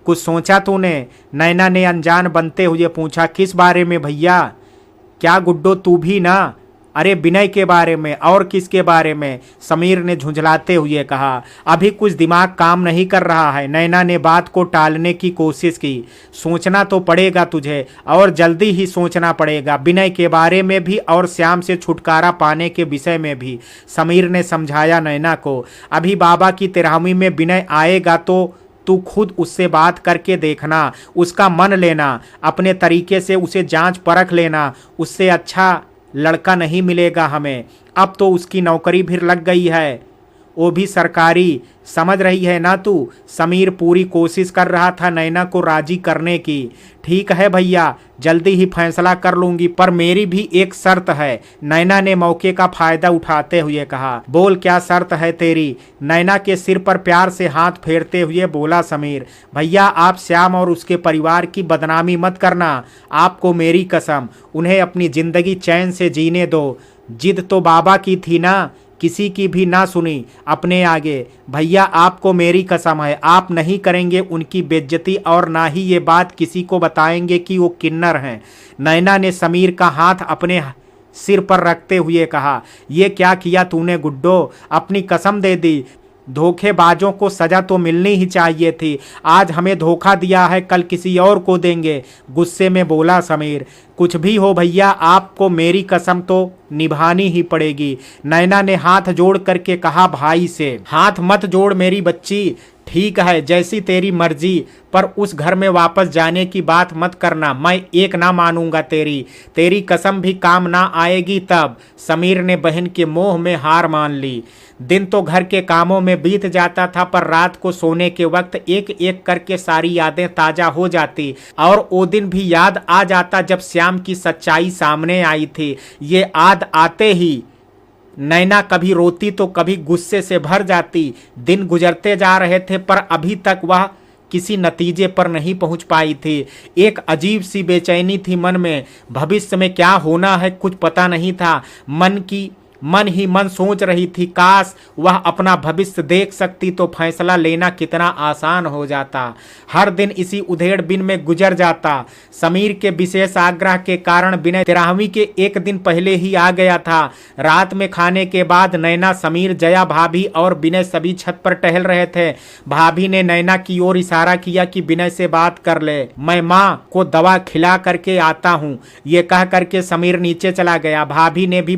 कुछ सोचा तूने? नैना ने अनजान बनते हुए पूछा, किस बारे में भैया? क्या गुड्डो तू भी ना? अरे विनय के बारे में। और किसके बारे में? समीर ने झुंझलाते हुए कहा। अभी कुछ दिमाग काम नहीं कर रहा है। नैना ने बात को टालने की कोशिश की। सोचना तो पड़ेगा तुझे, और जल्दी ही सोचना पड़ेगा, विनय के बारे में भी और श्याम से छुटकारा पाने के विषय में भी, समीर ने समझाया नैना को। अभी बाबा की 13वीं में विनय आएगा तो तू खुद उससे बात करके देखना, उसका मन लेना, अपने तरीके से उसे जांच परख लेना। उससे अच्छा लड़का नहीं मिलेगा हमें। अब तो उसकी नौकरी भी लग गई है, वो भी सरकारी। समझ रही है ना तू? समीर पूरी कोशिश कर रहा था नैना को राजी करने की। ठीक है भैया, जल्दी ही फैसला कर लूंगी, पर मेरी भी एक शर्त है, नैना ने मौके का फायदा उठाते हुए कहा। बोल, क्या शर्त है तेरी? नैना के सिर पर प्यार से हाथ फेरते हुए बोला समीर। भैया, आप श्याम और उसके परिवार की बदनामी मत करना, आपको मेरी कसम, उन्हें अपनी जिंदगी चैन से जीने दो। जिद तो बाबा की थी ना, किसी की भी ना सुनी अपने आगे। भैया, आपको मेरी कसम है, आप नहीं करेंगे उनकी बेइज्जती और ना ही ये बात किसी को बताएंगे कि वो किन्नर हैं। नैना ने समीर का हाथ अपने सिर पर रखते हुए कहा। ये क्या किया तूने गुड्डो? अपनी कसम दे दी। धोखेबाजों को सजा तो मिलनी ही चाहिए थी। आज हमें धोखा दिया है, कल किसी और को देंगे, गुस्से में बोला समीर। कुछ भी हो भैया, आपको मेरी कसम तो निभानी ही पड़ेगी, नैना ने हाथ जोड़ करके कहा भाई से। हाथ मत जोड़ मेरी बच्ची, ठीक है जैसी तेरी मर्जी, पर उस घर में वापस जाने की बात मत करना, मैं एक ना मानूंगा तेरी कसम भी काम ना आएगी तब। समीर ने बहन के मोह में हार मान ली। दिन तो घर के कामों में बीत जाता था, पर रात को सोने के वक्त एक एक करके सारी यादें ताजा हो जाती और वो दिन भी याद आ जाता जब श्याम की सच्चाई सामने आई थी। ये याद आते ही नैना कभी रोती तो कभी गुस्से से भर जाती। दिन गुजरते जा रहे थे, पर अभी तक वह किसी नतीजे पर नहीं पहुंच पाई थी। एक अजीब सी बेचैनी थी मन में। भविष्य में क्या होना है कुछ पता नहीं था। मन ही मन सोच रही थी, काश वह अपना भविष्य देख सकती तो फैसला लेना कितना आसान हो जाता। हर दिन इसी उधेड़ बिन में गुजर जाता। समीर के विशेष आग्रह के कारण विनय 13वीं के एक दिन पहले ही आ गया था। रात में खाने के बाद नैना, समीर, जया भाभी और विनय सभी छत पर टहल रहे थे। भाभी ने नैना की ओर इशारा किया कि विनय से बात कर ले, मैं माँ को दवा खिला करके आता हूँ। ये कह करके समीर नीचे चला गया। भाभी ने भी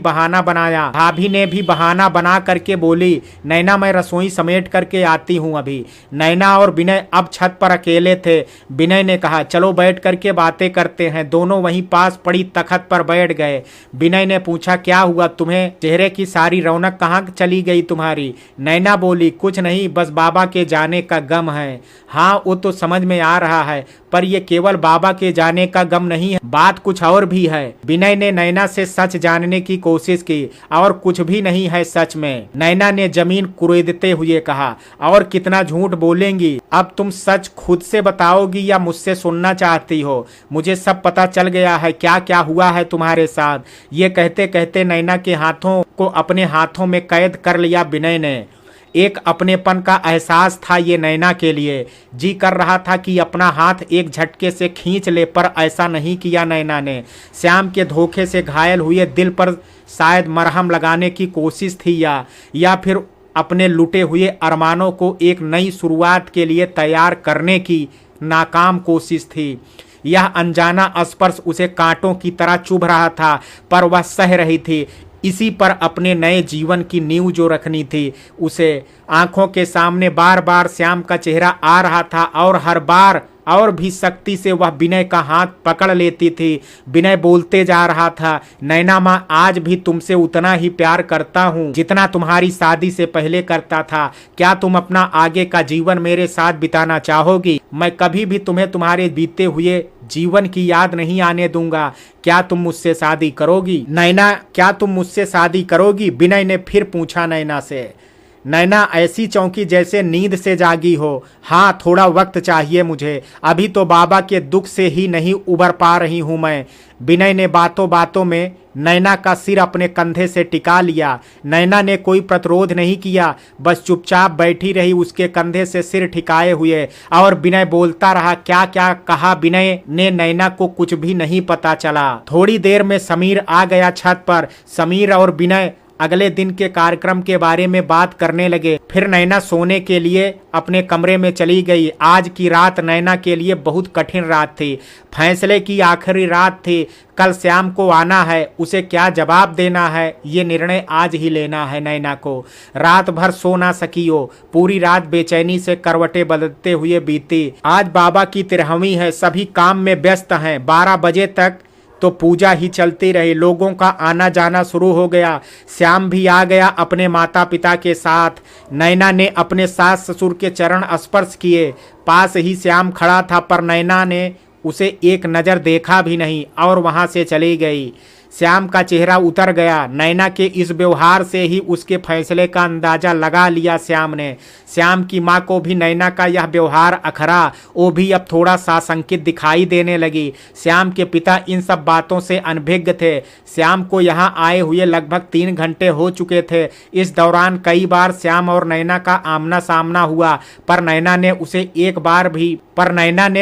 बहाना बना करके बोली, नैना मैं रसोई समेट करके आती हूँ अभी। नैना और विनय अब छत पर अकेले थे। विनय ने कहा, चलो बैठ करके बातें करते हैं। दोनों वहीं पास पड़ी तखत पर बैठ गए। विनय ने पूछा, क्या हुआ तुम्हें? चेहरे की सारी रौनक कहाँ चली गई तुम्हारी? नैना बोली, कुछ नहीं, बस बाबा के जाने का गम है। हाँ, वो तो समझ में आ रहा है, पर ये केवल बाबा के जाने का गम नहीं है, बात कुछ और भी है। विनय ने नैना से सच जानने की कोशिश की। और कुछ भी नहीं है सच में, नैना ने जमीन कुरेदते हुए कहा। और कितना झूठ बोलेंगी? अब तुम सच खुद से बताओगी या मुझसे सुनना चाहती हो? मुझे सब पता चल गया है क्या क्या हुआ है तुम्हारे साथ। ये कहते कहते नैना के हाथों को अपने हाथों में कैद कर लिया विनय ने। एक अपनेपन का एहसास था ये नैना के लिए। जी कर रहा था कि अपना हाथ एक झटके से खींच ले, पर ऐसा नहीं किया नैना ने। श्याम के धोखे से घायल हुए दिल पर शायद मरहम लगाने की कोशिश थी, या फिर अपने लुटे हुए अरमानों को एक नई शुरुआत के लिए तैयार करने की नाकाम कोशिश थी। यह अनजाना स्पर्श उसे कांटों की तरह चुभ रहा था, पर वह सह रही थी। इसी पर अपने नए जीवन की नींव जो रखनी थी। उसे आंखों के सामने बार बार श्याम का चेहरा आ रहा था और हर बार और भी सख्ती से वह विनय का हाथ पकड़ लेती थी। विनय बोलते जा रहा था, नैना माँ, आज भी तुमसे उतना ही प्यार करता हूँ जितना तुम्हारी शादी से पहले करता था। क्या तुम अपना आगे का जीवन मेरे साथ बिताना चाहोगी? मैं कभी भी तुम्हें तुम्हारे बीते हुए जीवन की याद नहीं आने दूंगा। क्या तुम मुझसे शादी करोगी? नैना, क्या तुम मुझसे शादी करोगी? विनय ने फिर पूछा नैना से। नैना ऐसी चौंकी जैसे नींद से जागी हो। हाँ, थोड़ा वक्त चाहिए मुझे, अभी तो बाबा के दुख से ही नहीं उबर पा रही हूँ मैं। विनय ने बातों बातों में नैना का सिर अपने कंधे से टिका लिया। नैना ने कोई प्रतिरोध नहीं किया, बस चुपचाप बैठी रही उसके कंधे से सिर ठिकाए हुए। और विनय बोलता रहा। क्या क्या कहा विनय ने नैना को कुछ भी नहीं पता चला। थोड़ी देर में समीर आ गया छत पर। समीर और विनय अगले दिन के कार्यक्रम के बारे में बात करने लगे। फिर नैना सोने के लिए अपने कमरे में चली गई। आज की रात नैना के लिए बहुत कठिन रात थी। फैसले की आखिरी रात थी। कल श्याम को आना है, उसे क्या जवाब देना है, ये निर्णय आज ही लेना है नैना को। रात भर सो ना सकी हो। पूरी रात बेचैनी से करवटें बदलते हुए बीती। आज बाबा की 13वीं है, सभी काम में व्यस्त हैं। 12 बजे तक तो पूजा ही चलती रही। लोगों का आना जाना शुरू हो गया। श्याम भी आ गया अपने माता पिता के साथ। नैना ने अपने सास ससुर के चरण स्पर्श किए। पास ही श्याम खड़ा था, पर नैना ने उसे एक नज़र देखा भी नहीं और वहां से चली गई। श्याम का चेहरा उतर गया। नैना के इस व्यवहार से ही उसके फैसले का अंदाजा लगा लिया श्याम ने। श्याम की माँ को भी नैना का यह व्यवहार अखरा। वो भी अब थोड़ा साशंकित दिखाई देने लगी। श्याम के पिता इन सब बातों से अनभिज्ञ थे। श्याम को यहाँ आए हुए लगभग 3 घंटे हो चुके थे। इस दौरान कई बार श्याम और नैना का आमना सामना हुआ, पर नैना ने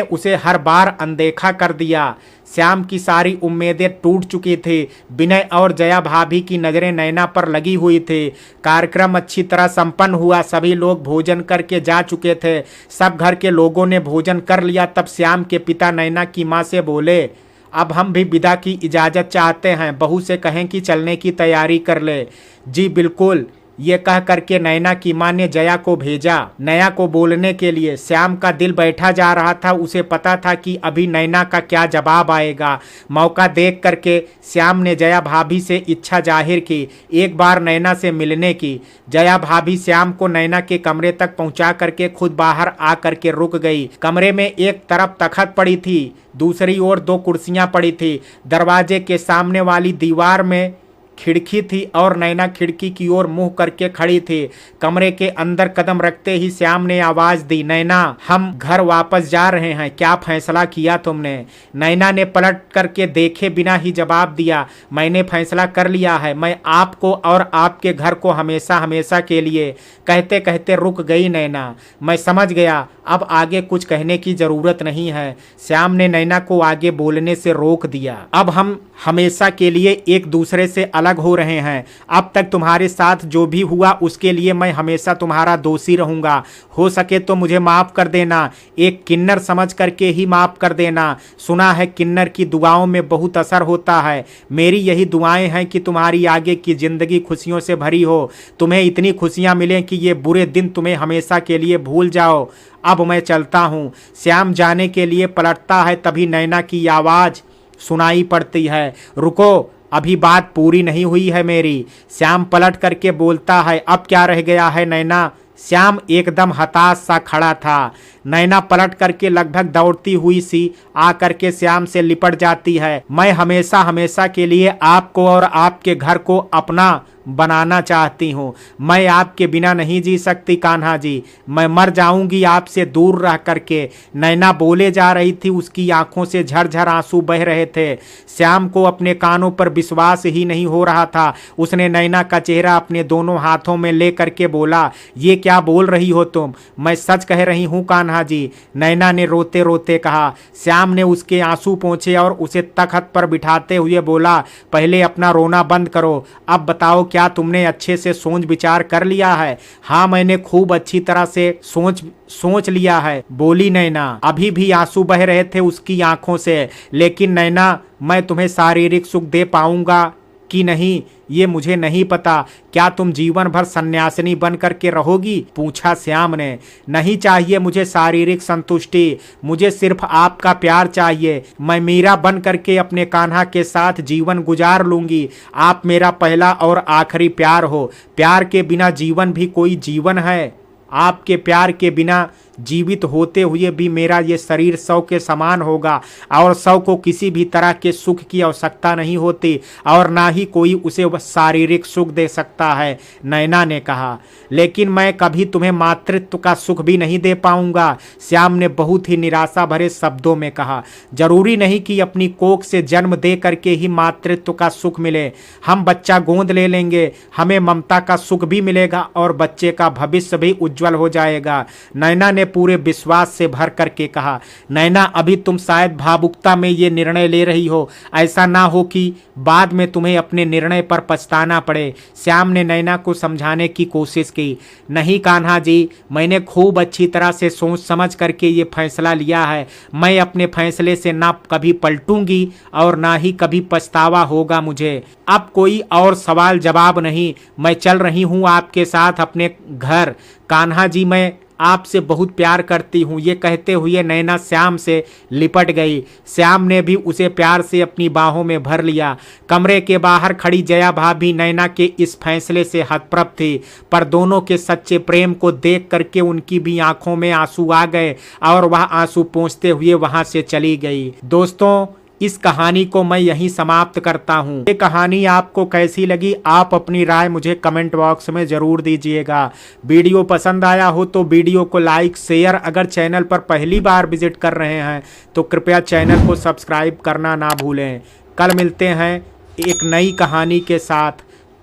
उसे हर बार अनदेखा कर दिया। श्याम की सारी उम्मीदें टूट चुकी थी। विनय और जया भाभी की नज़रें नैना पर लगी हुई थी। कार्यक्रम अच्छी तरह संपन्न हुआ। सभी लोग भोजन करके जा चुके थे। सब घर के लोगों ने भोजन कर लिया। तब श्याम के पिता नैना की माँ से बोले, अब हम भी विदा की इजाज़त चाहते हैं। बहू से कहें कि चलने की तैयारी कर ले। जी बिल्कुल, ये कह करके नैना की माँ ने जया को भेजा नैना को बोलने के लिए। श्याम का दिल बैठा जा रहा था। उसे पता था कि अभी नैना का क्या जवाब आएगा। मौका देख करके श्याम ने जया भाभी से इच्छा जाहिर की, एक बार नैना से मिलने की। जया भाभी श्याम को नैना के कमरे तक पहुंचा करके खुद बाहर आ करके रुक गई। कमरे में एक तरफ तख्त पड़ी थी, दूसरी ओर 2 कुर्सियां पड़ी थी। दरवाजे के सामने वाली दीवार में खिड़की थी और नैना खिड़की की ओर मुंह करके खड़ी थी। कमरे के अंदर कदम रखते ही श्याम ने आवाज दी, नैना, हम घर वापस जा रहे हैं। क्या फैसला किया तुमने? नैना ने पलट करके देखे बिना ही जवाब दिया, मैंने फैसला कर लिया है। मैं आपको और आपके घर को हमेशा हमेशा के लिए। कहते कहते रुक गई नैना। मैं समझ गया, अब आगे कुछ कहने की जरूरत नहीं है। श्याम ने नैना को आगे बोलने से रोक दिया। अब हम हमेशा के लिए एक दूसरे से अलग हो रहे हैं। अब तक तुम्हारे साथ जो भी हुआ उसके लिए मैं हमेशा तुम्हारा दोषी रहूंगा। हो सके तो मुझे माफ कर देना, एक किन्नर समझ करके ही माफ कर देना। सुना है किन्नर की दुआओं में बहुत असर होता है। मेरी यही दुआएं हैं कि तुम्हारी आगे की जिंदगी खुशियों से भरी हो। तुम्हें इतनी खुशियां मिलें कि ये बुरे दिन तुम्हें हमेशा के लिए भूल जाओ। अब मैं चलता हूँ। श्याम जाने के लिए पलटता है, तभी नैना की आवाज़ सुनाई पड़ती है, रुको, अभी बात पूरी नहीं हुई है मेरी। श्याम पलट करके बोलता है, अब क्या रह गया है नैना? श्याम एकदम हताश सा खड़ा था। नैना पलट करके लगभग दौड़ती हुई सी आ करके श्याम से लिपट जाती है। मैं हमेशा हमेशा के लिए आपको और आपके घर को अपना बनाना चाहती हूँ। मैं आपके बिना नहीं जी सकती कान्हा जी। मैं मर जाऊंगी आपसे दूर रह करके। नैना बोले जा रही थी, उसकी आंखों से झरझर आंसू बह रहे थे। श्याम को अपने कानों पर विश्वास ही नहीं हो रहा था। उसने नैना का चेहरा अपने दोनों हाथों में ले करके बोला, ये क्या बोल रही हो तुम? मैं सच कह रही हूँ कान्हा जी, नैना ने रोते रोते कहा। श्याम ने उसके आंसू पोंछे और उसे तख्त पर बिठाते हुए बोला, पहले अपना रोना बंद करो। अब बताओ, क्या तुमने अच्छे से सोच विचार कर लिया है? हाँ, मैंने खूब अच्छी तरह से सोच लिया है, बोली नैना। अभी भी आंसू बह रहे थे उसकी आंखों से। लेकिन नैना, मैं तुम्हें शारीरिक सुख दे पाऊंगा कि नहीं ये मुझे नहीं पता। क्या तुम जीवन भर सन्यासिनी बन करके रहोगी? पूछा श्याम ने। नहीं चाहिए मुझे शारीरिक संतुष्टि, मुझे सिर्फ आपका प्यार चाहिए। मैं मीरा बन करके अपने कान्हा के साथ जीवन गुजार लूंगी। आप मेरा पहला और आखिरी प्यार हो। प्यार के बिना जीवन भी कोई जीवन है? आपके प्यार के बिना जीवित होते हुए भी मेरा ये शरीर शव के समान होगा और शव को किसी भी तरह के सुख की आवश्यकता नहीं होती और ना ही कोई उसे शारीरिक सुख दे सकता है, नैना ने कहा। लेकिन मैं कभी तुम्हें मातृत्व का सुख भी नहीं दे पाऊंगा, श्याम ने बहुत ही निराशा भरे शब्दों में कहा। जरूरी नहीं कि अपनी कोख से जन्म दे करके ही मातृत्व का सुख मिले। हम बच्चा गोद ले लेंगे, हमें ममता का सुख भी मिलेगा और बच्चे का भविष्य भी उज्जवल हो जाएगा, नैना ने पूरे विश्वास से भर करके कहा। नैना, अभी तुम शायद भावुकता में ये निर्णय ले रही हो। ऐसा ना हो कि बाद में तुम्हें अपने निर्णय पर पछताना पड़े। श्याम ने नैना को समझाने की कोशिश की। नहीं कान्हा जी, मैंने खूब अच्छी तरह से सोच समझ करके ये फैसला लिया है। मैं अपने फैसले से ना कभी पलटूंगी और ना ही कभी पछतावा होगा मुझे। अब कोई और सवाल जवाब नहीं, मैं चल रही हूँ आपके साथ अपने घर। कान्हा जी, मैं आपसे बहुत प्यार करती हूँ, ये कहते हुए नैना श्याम से लिपट गई। श्याम ने भी उसे प्यार से अपनी बाहों में भर लिया। कमरे के बाहर खड़ी जया भाभी नैना के इस फैसले से हतप्रभ थी, पर दोनों के सच्चे प्रेम को देख करके उनकी भी आंखों में आंसू आ गए और वह आंसू पोंछते हुए वहां से चली गई। दोस्तों, इस कहानी को मैं यहीं समाप्त करता हूँ। ये कहानी आपको कैसी लगी, आप अपनी राय मुझे कमेंट बॉक्स में जरूर दीजिएगा। वीडियो पसंद आया हो तो वीडियो को लाइक शेयर, अगर चैनल पर पहली बार विजिट कर रहे हैं तो कृपया चैनल को सब्सक्राइब करना ना भूलें। कल मिलते हैं एक नई कहानी के साथ,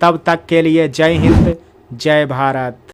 तब तक के लिए जय हिंद, जय भारत।